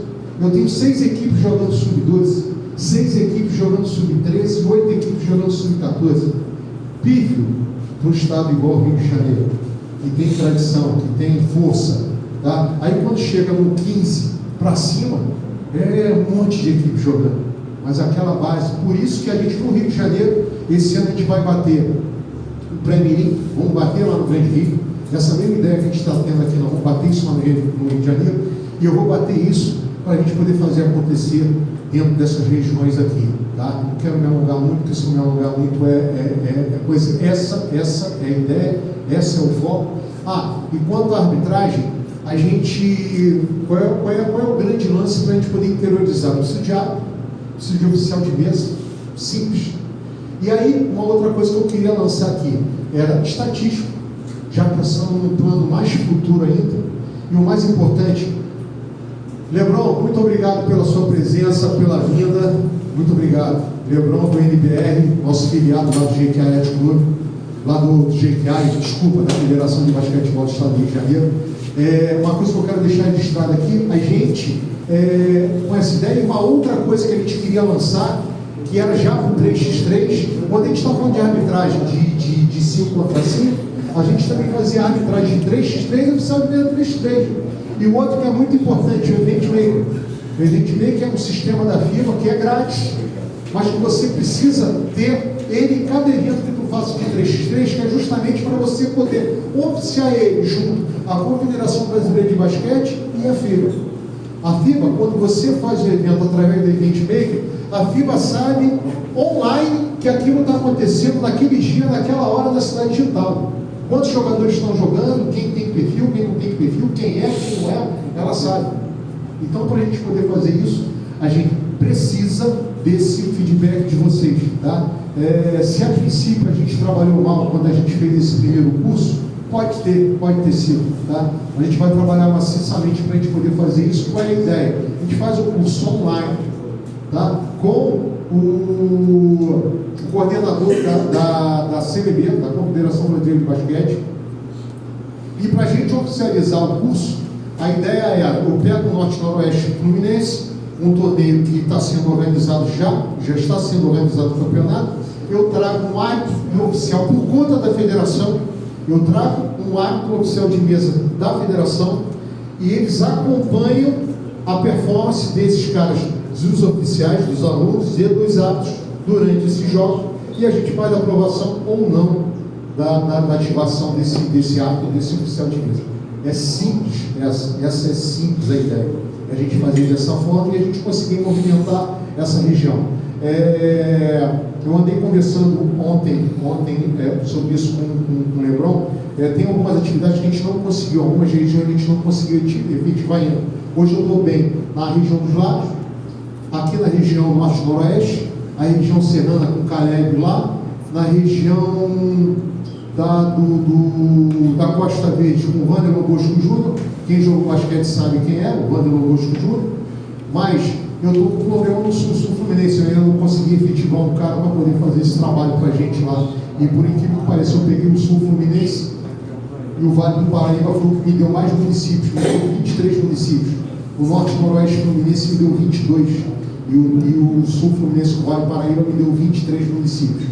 Eu tenho 6 equipes jogando sub-12, 6 equipes jogando sub-13, 8 equipes jogando sub-14. Pífio para um estado igual ao Rio de Janeiro, que tem tradição, que tem força, tá? Aí quando chega no 15 para cima, é um monte de equipe jogando, mas aquela base, por isso que a gente no Rio de Janeiro, esse ano a gente vai bater o pré-mirim, vamos bater lá no Grande Rio, essa mesma ideia que a gente está tendo aqui, nós vamos bater isso lá no Rio de Janeiro, e eu vou bater isso para a gente poder fazer acontecer dentro dessas regiões aqui, tá? Não quero me alongar muito, porque se eu me alongar muito é coisa, essa é a ideia, esse é o foco. E quanto à arbitragem, a gente, qual é o grande lance para a gente poder interiorizar? Precisa de árbitro, precisa de oficial de mesa, simples. E aí, uma outra coisa que eu queria lançar aqui, era estatístico, já pensando num plano mais futuro ainda, e o mais importante, Lebron, muito obrigado pela sua presença, pela vinda, muito obrigado. Lebron do NBR, nosso filiado lá do GQA Athletic Clube, lá do GQA, desculpa, da Federação de Basquetebol do Estado do Rio de Janeiro. Uma coisa que eu quero deixar registrada aqui, a gente, com essa ideia, e uma outra coisa que a gente queria lançar, que era já com 3x3, quando a gente está falando de arbitragem de 5 contra 5, a gente também fazia arbitragem de 3x3 e oficial de mesa 3x3. E o outro que é muito importante, o Event Maker. O Event Maker é um sistema da FIBA que é grátis, mas que você precisa ter ele em cada evento que tu faça de 3x3, que é justamente para você poder oficiar ele junto à Confederação Brasileira de Basquete e a FIBA. A FIBA, quando você faz o evento através do Event Maker, a FIBA sabe online que aquilo está acontecendo naquele dia, naquela hora da cidade digital. Quantos jogadores estão jogando, quem tem perfil, quem não tem perfil, quem não é, ela sabe. Então, para a gente poder fazer isso, a gente precisa desse feedback de vocês, tá? Se a princípio a gente trabalhou mal quando a gente fez esse primeiro curso, pode ter sido, tá? A gente vai trabalhar maciçamente para a gente poder fazer isso. Qual é a ideia? A gente faz o curso online, tá? Com o coordenador da CBB, da Confederação Brasileira de Basquete, e para a gente oficializar o curso, a ideia é, eu pego o Norte-Noroeste Fluminense, um torneio que está sendo organizado já está sendo organizado o campeonato, eu trago um árbitro oficial por conta da federação, eu trago um árbitro oficial de mesa da federação, e eles acompanham a performance desses caras, dos oficiais, dos alunos e dos árbitros durante esse jogo, e a gente faz a aprovação ou não da ativação desse ato, desse oficial de mesa. É simples, essa é simples a ideia. A gente fazer dessa forma e a gente conseguir movimentar essa região. Eu andei conversando ontem sobre isso com o Lebron. Tem algumas atividades que a gente não conseguiu, algumas regiões a gente não conseguiu efetivar ainda. Hoje eu estou bem na região dos lagos, aqui na região norte-noroeste, a região serrana com Caleb lá, na região da Costa Verde com o Wanderson Bosco Júnior. Quem jogou basquete sabe quem é, o Wanderson Bosco Júnior. Mas eu estou com problema no Sul Fluminense, eu ainda não consegui efetivar um cara para poder fazer esse trabalho com a gente lá. E por incrível que pareça, eu peguei o Sul Fluminense e o Vale do Paraíba foi o que me deu mais municípios, me deu 23 municípios. O Norte-Noroeste Fluminense me deu 22. E o Sul Fluminense com o Vale do Paraíba me deu 23 municípios.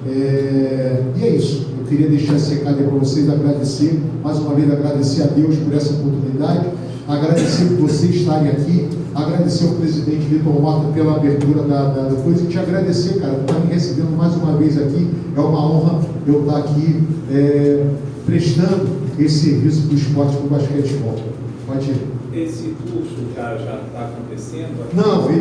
E é isso. Eu queria deixar esse recado aí para vocês, agradecer, mais uma vez agradecer a Deus por essa oportunidade, agradecer por vocês estarem aqui, agradecer ao presidente Vitor Mota pela abertura da coisa e te agradecer, cara, por estar me recebendo mais uma vez aqui. É uma honra eu estar aqui prestando esse serviço do esporte do basquetebol. Pode ir. Esse curso já está acontecendo? Não, a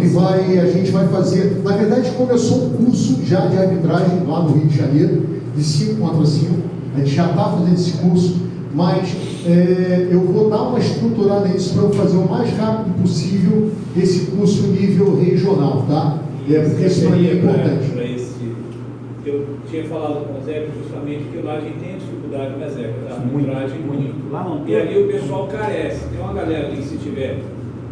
gente vai fazer, na verdade começou um curso já de arbitragem lá no Rio de Janeiro, de 5 contra 5, a gente já está fazendo esse curso, mas eu vou dar uma estruturada nisso para eu fazer o mais rápido possível esse curso nível regional, tá? Porque isso para mim é importante. Eu tinha falado com o Zé justamente que lá a gente tem dificuldade, né, Zé? Da arbitragem muito. Lá não tem. E ali o pessoal carece. Tem uma galera ali que se tiver,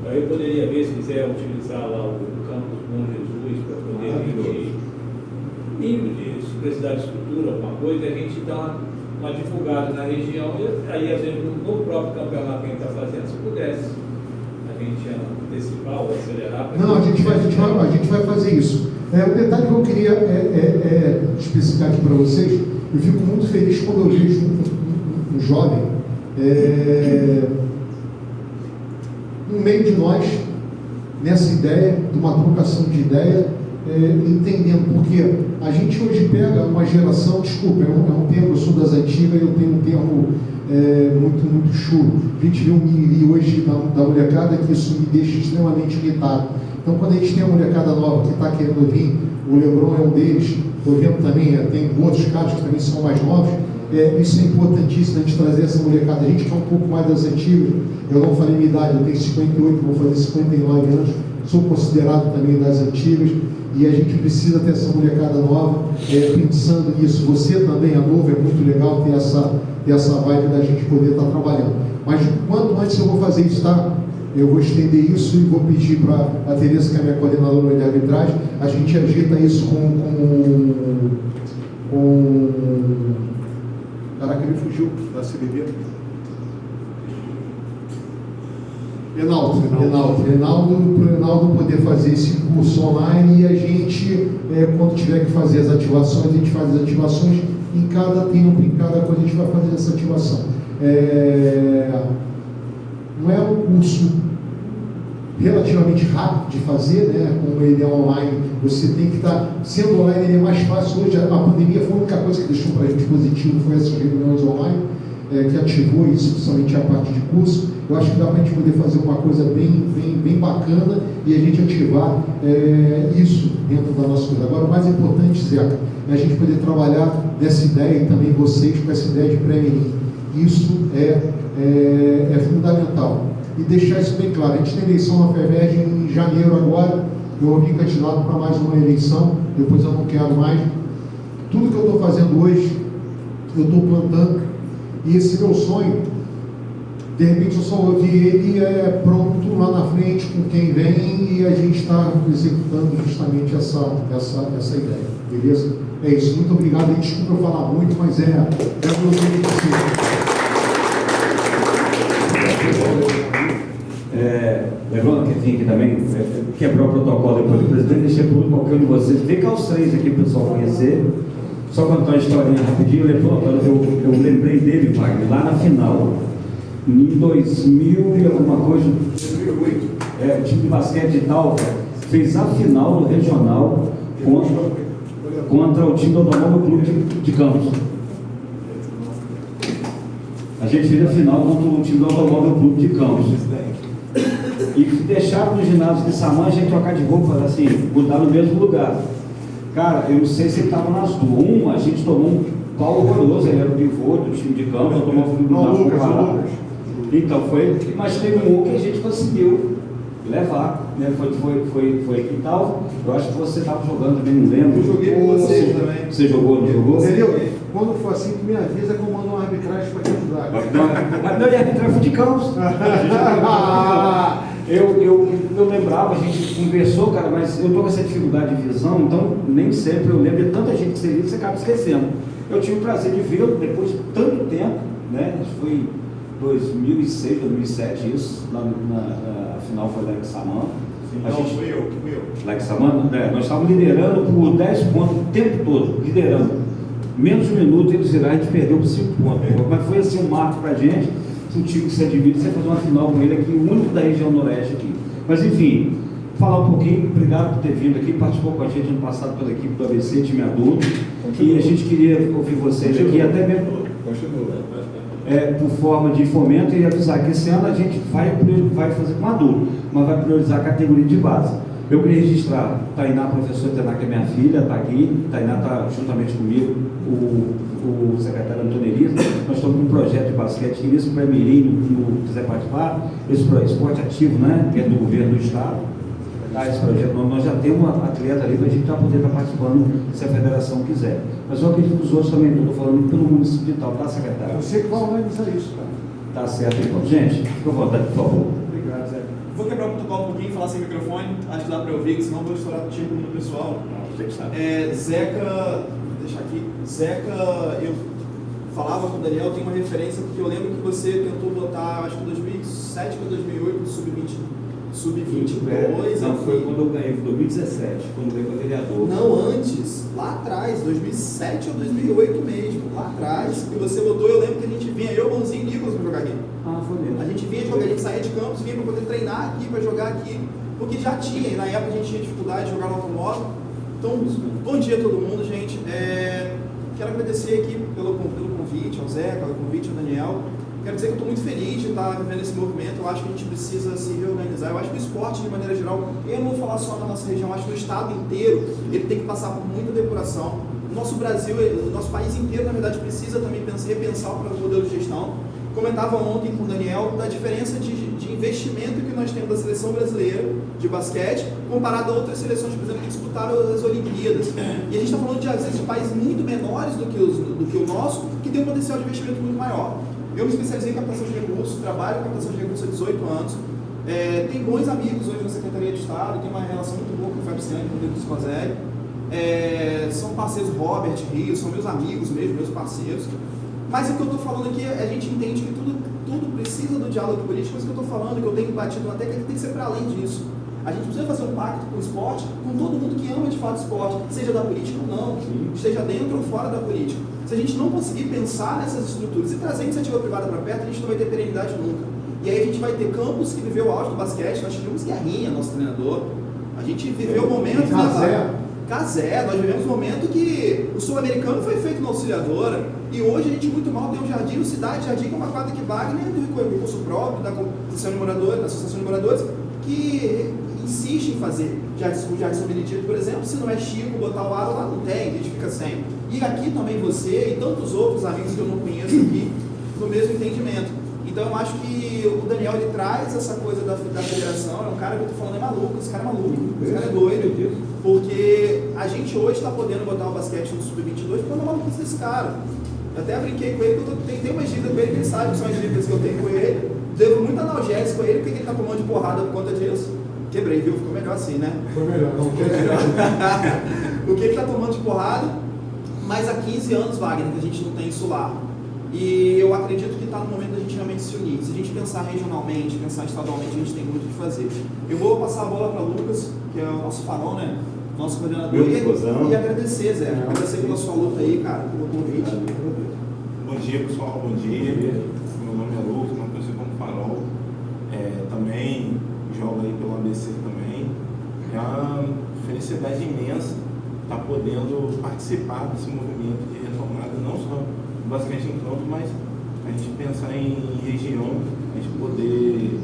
eu poderia ver se quiser utilizar lá o campus Bom Jesus para poder mínimo de se precisar de estrutura, alguma coisa, a gente dá uma divulgada na região e aí às vezes no próprio campeonato que a gente está fazendo, se pudesse a gente antecipar ou acelerar. Não, a gente vai fazer isso. O detalhe que eu queria especificar aqui para vocês, eu fico muito feliz quando eu vejo um jovem no meio de nós, nessa ideia, de uma trocação de ideia, entendendo, porque a gente hoje pega uma geração, desculpa, é um termo, eu sou das antigas, eu tenho um termo muito chulo. A gente vê um mimimi hoje da molecada que isso me deixa extremamente irritado. Então, quando a gente tem uma molecada nova que está querendo vir, o Lebron é um deles, estou vendo também, tem outros caras que também são mais novos, isso é importantíssimo, a gente trazer essa molecada. A gente que é um pouco mais das antigas, eu não falei minha idade, eu tenho 58, vou fazer 59 anos, sou considerado também das antigas, e a gente precisa ter essa molecada nova, pensando nisso. Você também é novo, é muito legal ter essa vibe da gente poder estar trabalhando. Mas quanto antes eu vou fazer isso, tá? Eu vou estender isso e vou pedir para a Tereza, que é a minha coordenadora de arbitragem, a gente agita isso com caraca, ele fugiu da CBB. Reinaldo poder fazer esse curso online e a gente, quando tiver que fazer as ativações, a gente faz as ativações em cada tempo, em cada coisa a gente vai fazer essa ativação. Não é um curso relativamente rápido de fazer, né? Como ele é online, você tem que estar, sendo online ele é mais fácil. Hoje a pandemia foi a única coisa que deixou para a gente positivo, foi essas reuniões online, que ativou isso, principalmente a parte de curso. Eu acho que dá para a gente poder fazer uma coisa bem bacana e a gente ativar isso dentro da nossa coisa. Agora, o mais importante, Zé, é a gente poder trabalhar dessa ideia, e também vocês, com essa ideia de pré-mirim. Isso é fundamental. E deixar isso bem claro. A gente tem eleição na FEVERJ em janeiro agora, eu vou vir candidato para mais uma eleição, depois eu não quero mais. Tudo que eu estou fazendo hoje, eu estou plantando, e esse meu sonho, de repente eu só ouvi ele pronto lá na frente com quem vem, e a gente está executando justamente essa ideia, beleza? É isso, muito obrigado, e desculpa eu falar muito, mas é meu desejo de ser. Lembrando que aqui também, quebrou o protocolo depois do presidente, deixei por qualquer um de vocês, fica os três aqui para o pessoal conhecer. Só contar uma historinha rapidinho. Eu lembrei dele, Wagner, lá na final, em 2000 e alguma coisa, 2008, o time de basquete e tal, fez a final do regional contra o time do Automóvel Clube de Campos. A gente fez a final contra o time do Automóvel Clube de Campos. E deixaram no ginásio de Samã a gente trocar de roupa, assim, botar no mesmo lugar. Cara, eu não sei se ele estava nas duas. A gente tomou um pau horroroso, ele era o pivô do time de Campos, tomou o filho do Lucas. Então foi, mas teve um que a gente conseguiu levar, né? Foi aqui e tal. Eu acho que você estava jogando também, não lembro. Eu joguei com vocês também. Você jogou, não jogou? Entendeu? Quando for assim, tu me avisa que eu mando uma arbitragem para te ajudar. Mas não, e a arbitragem foi de Campos. Eu lembrava, a gente conversou, cara, mas eu tô com essa dificuldade de visão, então nem sempre eu lembro de tanta gente que você acaba esquecendo. Eu tive o prazer de vê-lo depois de tanto tempo, né? Foi 2006, 2007, isso, a final foi lá em Samã. Fui eu. Lá em Samã, nós estávamos liderando por 10 pontos o tempo todo, liderando. Menos de um minuto eles viraram, a gente perdeu por 5 pontos. Mas foi assim um marco pra gente, um time que você admite, você fazer uma final com ele aqui, o único da região noroeste aqui. Mas enfim, falar um pouquinho, obrigado por ter vindo aqui, participou com a gente ano passado pela equipe do ABC, time adulto. E a gente queria ouvir vocês aqui, até mesmo por forma de fomento, e avisar que esse ano a gente vai fazer com adulto, mas vai priorizar a categoria de base. Eu queria registrar Tainá, a professora Tainá, que é minha filha, está aqui. Tainá está juntamente comigo, o secretário Antônio Elisa. Nós estamos com um projeto de basquete, que isso para Mirim, que quiser participar, esse esporte ativo, né, que é do governo do estado. Esse projeto, nós já temos uma atleta ali para a gente já poder estar participando, se a federação quiser. Mas eu acredito que os outros também, estou falando pelo município de tal, tá, secretário? Você que vai organizar isso, cara. Tá certo, então. Gente, fica à vontade, por favor. Obrigado, Zé. Vou quebrar o protocolo um pouquinho, falar sem microfone, acho que dá para ouvir, senão vou estourar o tempo no pessoal. Zeca, deixa aqui, Zeca, eu falava com o Daniel, tem uma referência, porque eu lembro que você tentou botar, acho que 2007 para 2008, Sub-22. Não, foi quando eu ganhei, foi 2017, quando eu ganhei com o vereador. Não, antes, lá atrás, 2007 ou 2008 mesmo, lá atrás, que você botou, eu lembro que a gente vinha, eu, Bonzinho e Nicolas, para jogar aqui. Ah, foi mesmo. A gente vinha jogar, a gente saía de campus, vinha para poder treinar aqui, para jogar aqui, porque já tinha, e na época a gente tinha dificuldade de jogar no automóvel. Então, bom dia a todo mundo, gente. Quero agradecer aqui pelo convite ao Zé, pelo convite ao Daniel. Quero dizer que eu estou muito feliz de estar vivendo esse movimento. Eu acho que a gente precisa se reorganizar. Eu acho que o esporte, de maneira geral, eu não vou falar só na nossa região, eu acho que o estado inteiro ele tem que passar por muita depuração. O nosso Brasil, o nosso país inteiro, na verdade, precisa também repensar o modelo de gestão. Comentava ontem com o Daniel da diferença de investimento que nós temos da seleção brasileira de basquete comparado a outras seleções, por exemplo, que disputaram as Olimpíadas. E a gente está falando de, às vezes, de países muito menores do que o nosso, que tem um potencial de investimento muito maior. Eu me especializei em captação de recursos, trabalho em captação de recursos há 18 anos. Tenho bons amigos hoje na Secretaria de Estado, tenho uma relação muito boa com o Fabriciano e com o Deus Scoselli. São parceiros Robert, Rio, são meus amigos mesmo, meus parceiros. Mas o que eu estou falando aqui, a gente entende que tudo precisa do diálogo político, mas o que eu estou falando, que eu tenho batido na tecla, é que tem que ser para além disso. A gente precisa fazer um pacto com o esporte, com todo mundo que ama de fato esporte, seja da política ou não, esteja dentro ou fora da política. Se a gente não conseguir pensar nessas estruturas e trazer a iniciativa privada para perto, a gente não vai ter perenidade nunca. E aí a gente vai ter Campos, que viveu o auge do basquete, nós tivemos Guerrinha, nosso treinador, a gente viveu o momento... Casé, nós vivemos um momento que o sul-americano foi feito na Auxiliadora, e hoje a gente muito mal tem o Jardim, o Cidade Jardim, que é uma quadra que Wagner, do recurso próprio, da Associação de Moradores, que insiste em fazer. O Jardim São Benedito, por exemplo, se não é Chico, botar o aro lá, não tem, a gente fica sem. E aqui também você e tantos outros amigos que eu não conheço aqui, no mesmo entendimento. Então eu acho que o Daniel, ele traz essa coisa da federação, é um cara que eu tô falando, é maluco, esse cara é maluco, esse cara é doido, porque a gente hoje está podendo botar o basquete no Sub-22 por uma maluquice desse cara. Eu até brinquei com ele, que eu tenho umas dívidas com ele, que ele sabe que são as dívidas que eu tenho com ele, devo muito analgésico a ele, porque ele tá tomando de porrada por conta disso. Quebrei, viu? Ficou melhor assim, né? Foi melhor, não quer. Porque ele tá tomando de porrada, mas há 15 anos, Wagner, que a gente não tem isso lá. E eu acredito que está no momento da gente realmente se unir. Se a gente pensar regionalmente, pensar estadualmente, a gente tem muito o que fazer. Eu vou passar a bola para Lucas, que é o nosso farol, né? Nosso coordenador. E agradecer, Zé. Agradecer pela sua luta aí, cara, pelo convite. Bom dia, pessoal. Bom dia. Meu nome é Lucas, uma pessoa como farol. Também jogo aí pelo ABC também. É uma felicidade imensa estar podendo participar desse movimento de retomada, não só basquete em campo, mas a gente pensar em região, a gente poder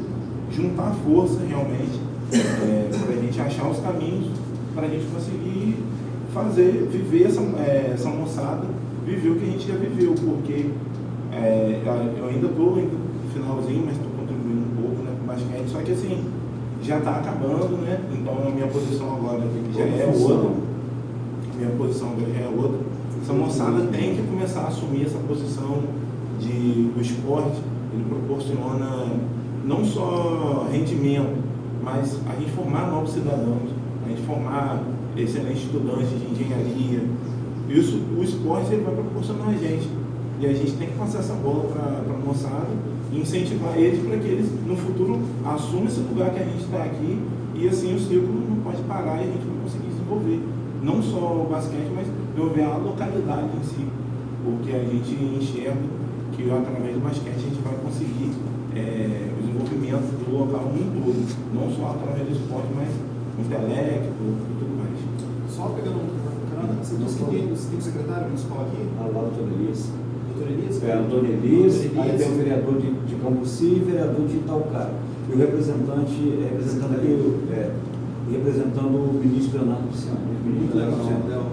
juntar força realmente, para a gente achar os caminhos, para a gente conseguir viver essa moçada, viver o que a gente já viveu, porque eu ainda estou no finalzinho, mas estou contribuindo um pouco, né, com o basquete, só que assim, já está acabando, né? Então a minha posição agora já é outra. Essa moçada tem que começar a assumir essa posição do esporte. Ele proporciona não só rendimento, mas a gente formar novos cidadãos, a gente formar excelentes estudantes de engenharia. Isso, o esporte ele vai proporcionar a gente. E a gente tem que passar essa bola para a moçada e incentivar eles para que eles, no futuro, assumam esse lugar que a gente está aqui e assim o ciclo não pode parar e a gente vai conseguir desenvolver. Não só o basquete, mas desenvolver a localidade em si. Porque a gente enxerga que através do basquete a gente vai conseguir o desenvolvimento do local no todo. Não só através do esporte, mas intelecto e tudo mais. Só pegando você disse que tem o secretário municipal aqui? Lá o doutor Elias. Doutor Elias? Antônio Elias, aí tem o vereador de Cambuci e o vereador de Itaucara. E o representante, representando o ministro Leonardo Luciano.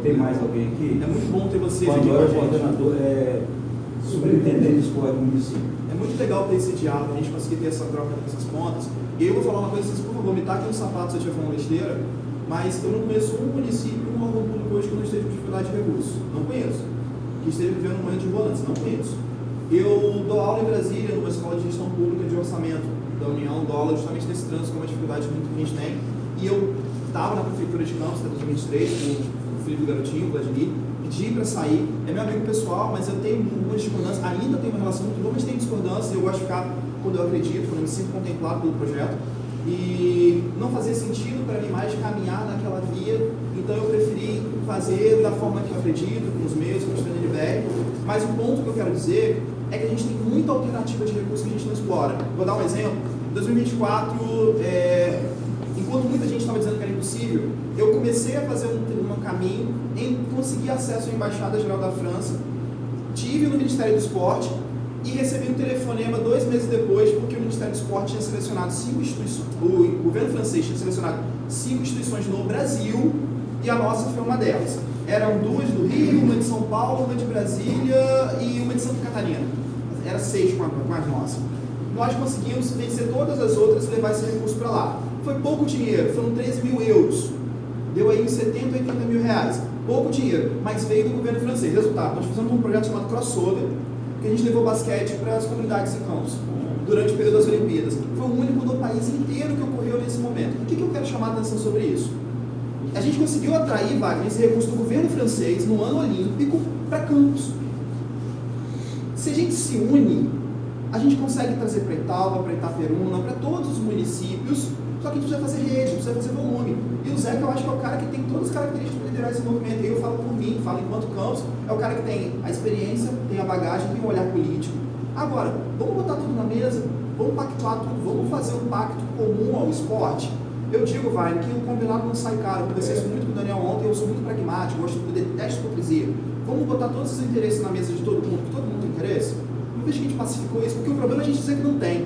Tem mais alguém aqui? É muito bom ter vocês quando aqui com a gente. Coordenador, superintendente de esporte do município. É muito legal ter esse diálogo, a gente conseguir ter essa troca dessas pontas. E aí eu vou falar uma coisa, vocês, por favor, me taquem no sapato se eu estiver falando besteira, mas eu não conheço um município, um órgão público hoje que não esteja com dificuldade de recursos. Não conheço. Que esteja vivendo um momento de volância. Não conheço. Eu dou aula em Brasília, numa escola de gestão pública de orçamento da União, dou aula justamente nesse trânsito, que é uma dificuldade muito que a gente tem. E eu estava na prefeitura de Campos, em 2023, com o filho do garotinho, o Vladimir, pedi para sair. É meu amigo pessoal, mas eu tenho algumas discordâncias, ainda tenho uma relação muito boa, mas tem discordâncias, e eu gosto de ficar quando eu acredito, quando eu me sinto contemplado pelo projeto. E não fazia sentido para mim mais caminhar naquela via, então eu preferi fazer da forma que eu acredito, com os meios, com os PNLBR. Mas o ponto que eu quero dizer é que a gente tem muita alternativa de recursos que a gente não explora. Vou dar um exemplo. Em 2024, enquanto muita gente estava dizendo que era impossível, eu comecei a fazer um caminho em conseguir acesso à Embaixada Geral da França, tive no Ministério do Esporte e recebi um telefonema 2 meses depois, porque o Ministério do Esporte tinha selecionado 5 instituições, o governo francês tinha selecionado 5 instituições no Brasil e a nossa foi uma delas. Eram 2 do Rio, uma de São Paulo, uma de Brasília e uma de Santa Catarina. Era 6 com as nossas. Nós conseguimos vencer todas as outras e levar esse recurso para lá. Foi pouco dinheiro, foram 13 mil euros. Deu aí uns 70, 80 mil reais. Pouco dinheiro, mas veio do governo francês. Resultado, nós fizemos um projeto chamado Crossover, que a gente levou basquete para as comunidades em Campos, durante o período das Olimpíadas. Foi o único do país inteiro que ocorreu nesse momento. O que eu quero chamar a atenção sobre isso? A gente conseguiu atrair, Wagner, esse recurso do governo francês no ano olímpico para Campos. Se a gente se une, a gente consegue trazer para Italva, para Itaperuna, para todos os municípios, só que a gente precisa fazer rede, precisa fazer volume. E o Zeca, eu acho que é o cara que tem todas as características para liderar esse movimento. E eu falo por mim, falo enquanto Campos, é o cara que tem a experiência, tem a bagagem, tem um olhar político. Agora, vamos botar tudo na mesa, vamos pactuar tudo, vamos fazer um pacto comum ao esporte. Eu digo, vai, que o combinado não sai caro. Eu conversei isso muito com o Daniel ontem, eu sou muito pragmático, detesto hipocrisia. Vamos botar todos os interesses na mesa de todo mundo, porque todo mundo tem interesse? Não vejo que a gente pacificou isso, porque o problema é a gente dizer que não tem.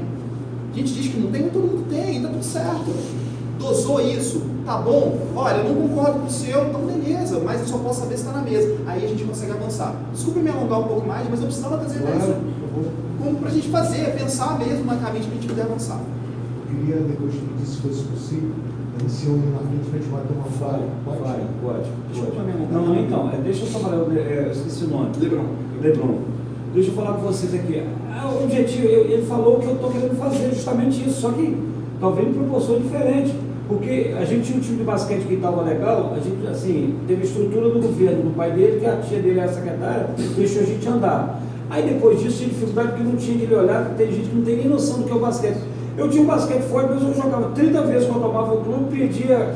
A gente diz que não tem, mas todo mundo tem, tá tudo certo. Dosou isso, tá bom? Olha, eu não concordo com o seu, então beleza, mas eu só posso saber se está na mesa. Aí a gente consegue avançar. Desculpe me alongar um pouco mais, mas eu precisava trazer isso. Como pra gente fazer, pensar mesmo na caminho que a gente puder avançar. Eu queria, depois que me disse se fosse possível, esse homem na frente para a gente bater uma fala. Pode. Desculpa me alongar. Não, então, deixa eu só falar, eu esqueci o nome. Lebron. Deixa eu falar com vocês aqui. O objetivo, ele falou que eu estou querendo fazer justamente isso, só que talvez em proporção diferente, porque a gente tinha um time de basquete que estava legal, a gente, assim, teve a estrutura do governo, do pai dele, que a tia dele era secretária, deixou a gente andar. Aí depois disso tinha dificuldade porque não tinha aquele olhar, tem gente que não tem nem noção do que é o basquete. Eu tinha um basquete forte, mas eu jogava 30 vezes quando eu tomava o clube, perdia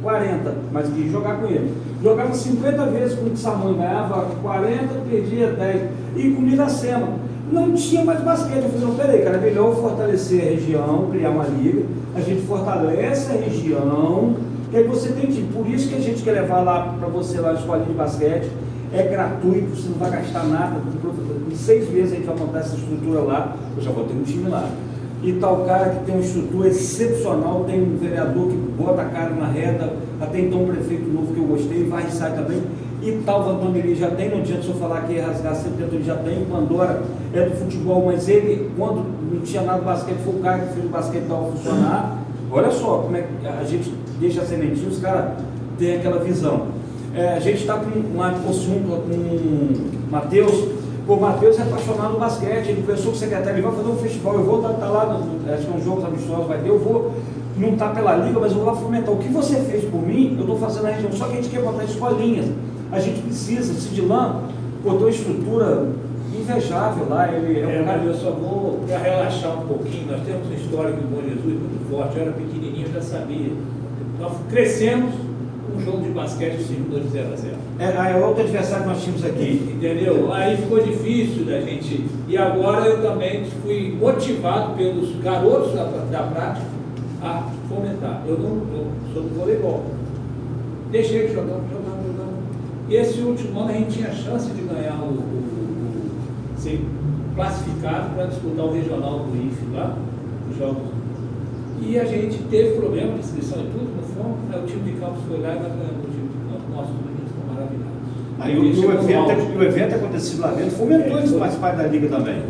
40, mas queria jogar com ele. Jogava 50 vezes com o Samuel, ganhava 40, perdia 10. E com o Miracema. Não tinha mais basquete. Eu falei, não, peraí, cara, é melhor fortalecer a região, criar uma liga. A gente fortalece a região, que aí você tem time. Por isso que a gente quer levar lá para você lá a escolinha de basquete. é gratuito, você não vai gastar nada. Em 6 meses a gente vai montar essa estrutura lá, eu já vou ter um time lá. E tal cara que tem uma estrutura excepcional, tem um vereador que bota a cara na reta, até então um prefeito novo que eu gostei, vai e sai também. E tal Vanderlei já tem, não adianta se eu falar que ia rasgar 70%, ele já tem, o Pandora é do futebol, mas ele, quando não tinha nada do basquete, foi o cara que fez o basquete tal funcionar. Olha só como é que a gente deixa a sementinha, os caras têm aquela visão. A gente está com um assunto com o Matheus. O Matheus é apaixonado no basquete, ele conversou com o secretário, ele vai fazer um festival, eu vou estar lá, acho que é um jogo amistoso, vai ter, eu vou, não está pela liga, mas eu vou lá fomentar. O que você fez por mim, eu estou fazendo na região, só que a gente quer botar escolinhas, a gente precisa. Cidilã botou estrutura invejável lá, ele é um cara... Eu só vou, para relaxar um pouquinho, nós temos uma história do Bom Jesus muito forte, eu era pequenininho, eu já sabia. Nós crescemos um jogo de basquete de 0-0. É outro adversário que nós tínhamos aqui. Entendeu? Aí ficou difícil da gente. E agora eu também fui motivado pelos garotos da prática a fomentar. Eu sou do voleibol. Deixei de jogar. E esse último ano a gente tinha chance de ganhar ser classificado para disputar o regional do IFE lá, os jogos. E a gente teve problema de inscrição e tudo, no fundo, o time de campos foi lá e nós ganhamos o time de campos. Nossos meninos estão maravilhados. Aí o evento acontecido lá dentro fomentou eles participarem da liga também.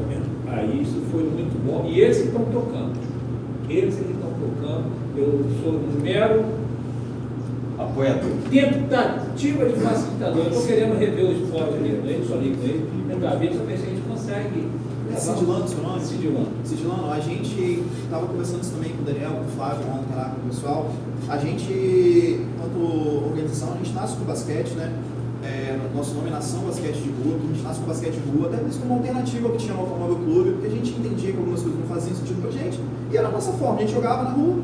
Aí isso foi muito bom. E eles que estão tocando. Eles que estão tocando. Eu sou um mero apoiador. Tentativa de facilitador. Eu estou querendo rever o esporte ali com ele, só ali com ele, tentar ver se a gente consegue. Cidilano, seu nome? Cidilano. A gente estava conversando isso também com o Daniel, com o Flávio, com o pessoal. A gente, enquanto organização, a gente nasce com o basquete, né? Nosso nome é Nação Basquete de Rua, a gente nasce com o basquete de rua, até mesmo como alternativa ao que tinha no Automóvel Clube, porque a gente entendia que algumas coisas não faziam sentido pra gente, e era a nossa forma, a gente jogava na rua.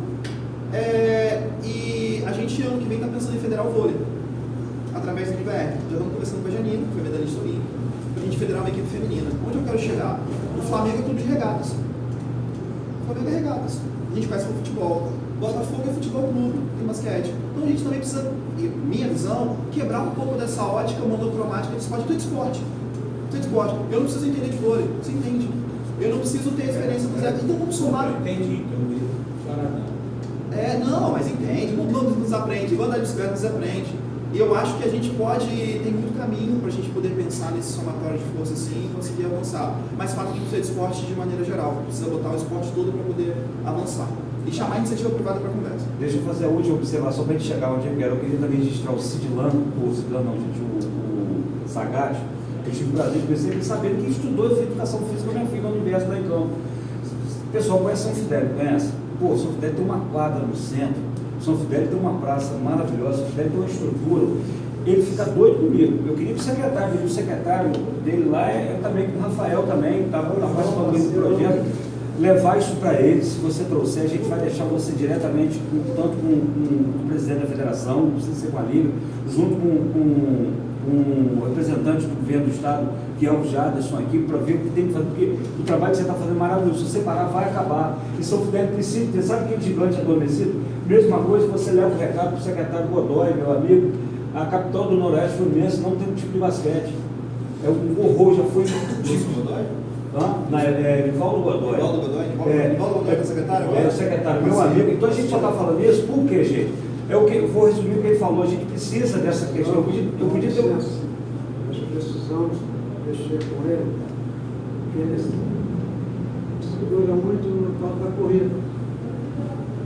E a gente, ano que vem, está pensando em federar o vôlei, através da NBR. Já estamos conversando com a Janina, que foi medalhista olímpica, para a gente federar uma equipe feminina. Onde eu quero chegar? O Flamengo é clube de regatas. O Flamengo é regatas. A gente conhece o futebol. Botafogo é futebol clube, tem basquete. Então a gente também precisa, minha visão, quebrar um pouco dessa ótica monocromática de esporte. Todo esporte. Eu não preciso entender de vôlei, você entende. Eu não preciso ter a experiência do Zé. Então vamos somar. Eu entendi, não, mas entende, não nos aprende, igual andar de bicicleta nos aprende. E eu acho que a gente tem muito caminho para a gente poder pensar nesse somatório de força assim e conseguir avançar. Mas fato que precisa de esporte de maneira geral, precisa botar o esporte todo para poder avançar. E chamar a iniciativa privada para conversa. Deixa eu fazer a última observação para a gente chegar onde eu quero. Eu queria também registrar o Cidilano, o Sagatti, que eu estive no Brasil, comecei a saber que estudou educação física na minha filha no universo da Então. O pessoal conhece São Fidélio, conhece? Pô, São Fidélio tem uma quadra no centro, São Fidélio tem uma praça maravilhosa, São Fidélio tem uma estrutura. Ele fica doido comigo. Eu queria que o secretário dele lá, também com o Rafael também, estava participando desse projeto, levar isso para eles. Se você trouxer, a gente vai deixar você diretamente, tanto com o presidente da federação, não precisa ser com a Liga, junto com o representante do governo do estado, que é o Jaderson aqui, para ver o que tem que fazer, porque o trabalho que você está fazendo é maravilhoso. Se você parar, vai acabar. E São Fidélio precisa ter, sabe aquele gigante adormecido? Mesma coisa, você leva o recado para o secretário Godoy, meu amigo. A capital do Noroeste Fluminense não tem um tipo de basquete. É um horror, já foi. Godoy? Nivaldo Godoy. Nivaldo Godoy é o secretário? É o secretário, meu amigo. Então a gente só está falando isso por quê, gente? Eu vou resumir o que ele falou. A gente precisa dessa questão. Eu podia ter. Nós precisamos mexer com ele, porque ele segura muito no tal da corrida.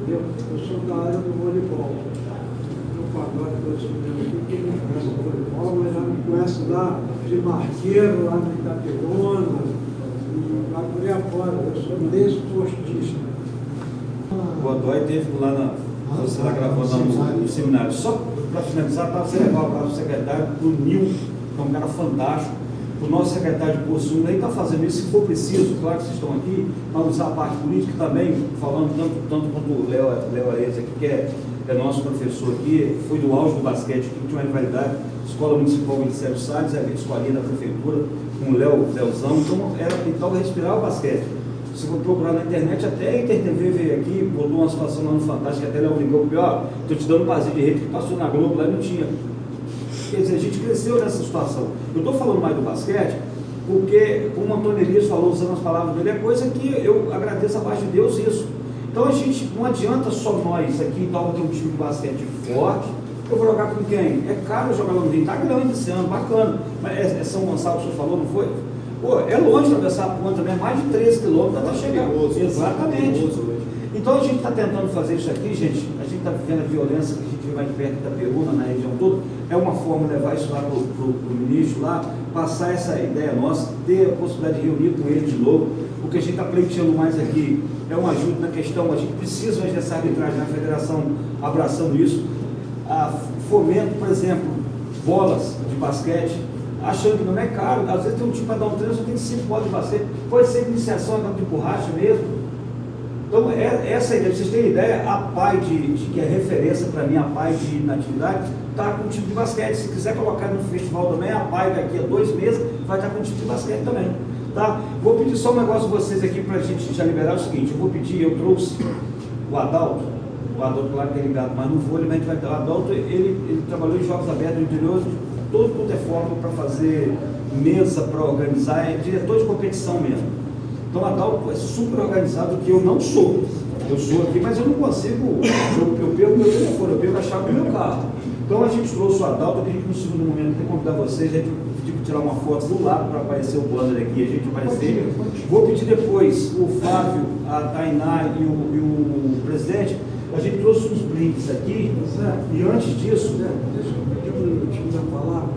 Eu sou da área do voleibol. No pagode que eu estudei aqui, quem não conhece o voleibol, mas já me conhece lá de Marqueiro, lá no Itaperuna, e lá por aí afora. Eu sou desportista. O Godoy teve lá na. Você lá gravou lá no seminário. Só para finalizar, para você levar o secretário, para o Nil, que é um cara fantástico, o nosso secretário de Poço, aí está fazendo isso, se for preciso, claro que vocês estão aqui, para usar a parte política também, falando tanto quanto o Léo Ares aqui, que é nosso professor aqui, foi do auge do basquete, que tinha uma rivalidade, Escola Municipal Ministério Salles, a escolinha da prefeitura, com o Leozão, então respirar o basquete. Se for procurar na internet, até a InterTV veio aqui, botou uma situação lá no Fantástico, até Léo ligou, porque estou te dando um vazio de rede que passou na Globo, lá não tinha. Quer dizer, a gente cresceu nessa situação. Eu estou falando mais do basquete, porque, como o Antônio Elias falou, usando as palavras dele, é coisa que eu agradeço abaixo de Deus isso. Então a gente, não adianta só nós aqui, então ter um time de basquete forte, eu vou jogar com quem? É caro jogar lá no Rio, está grande esse ano, bacana, mas é São Gonçalo que o senhor falou, não foi? Pô, é longe atravessar a ponta, né? Mais de 13 quilômetros para chegar. Exatamente. Então a gente está tentando fazer isso aqui, gente, a gente está vivendo a violência que a gente vê mais perto da Peruna, na região toda, é uma forma de levar isso lá para o ministro, lá, passar essa ideia nossa, ter a possibilidade de reunir com ele de novo, o que a gente está pleiteando mais aqui é uma ajuda na questão, a gente precisa dessa arbitragem na federação abraçando isso, fomento, por exemplo, bolas de basquete, achando que não é caro, às vezes tem um time para dar um treino, só tem 5 bolas de basquete, pode ser iniciação, de borracha mesmo. Então, essa ideia, pra vocês terem ideia, a PAI, que é referência para mim, a PAI de inatividade, está com o time de basquete. Se quiser colocar no festival também, a PAI daqui a 2 meses vai estar com o time de basquete também. Tá? Vou pedir só um negócio a vocês aqui para a gente já liberar o seguinte, eu trouxe o Adalto claro que é ligado, mas no vôlei, mas a gente vai ter o Adalto, ele trabalhou em jogos abertos no interior, todo quanto é forma para fazer mesa, para organizar, é diretor de competição mesmo. Então, o Adalto é super organizado, que eu não sou. Eu sou aqui, mas eu não consigo. Eu pego meu telefone, eu pego a chave do meu carro. Então, a gente trouxe o Adalto, que a gente, no segundo momento, tem que convidar vocês, a gente pediu para tirar uma foto do lado para aparecer o banner aqui, a gente aparecer. Vou pedir depois o Flávio, a Tainá e o presidente. A gente trouxe uns brindes aqui, e antes disso. Deixa eu pedir um minutinho da palavra.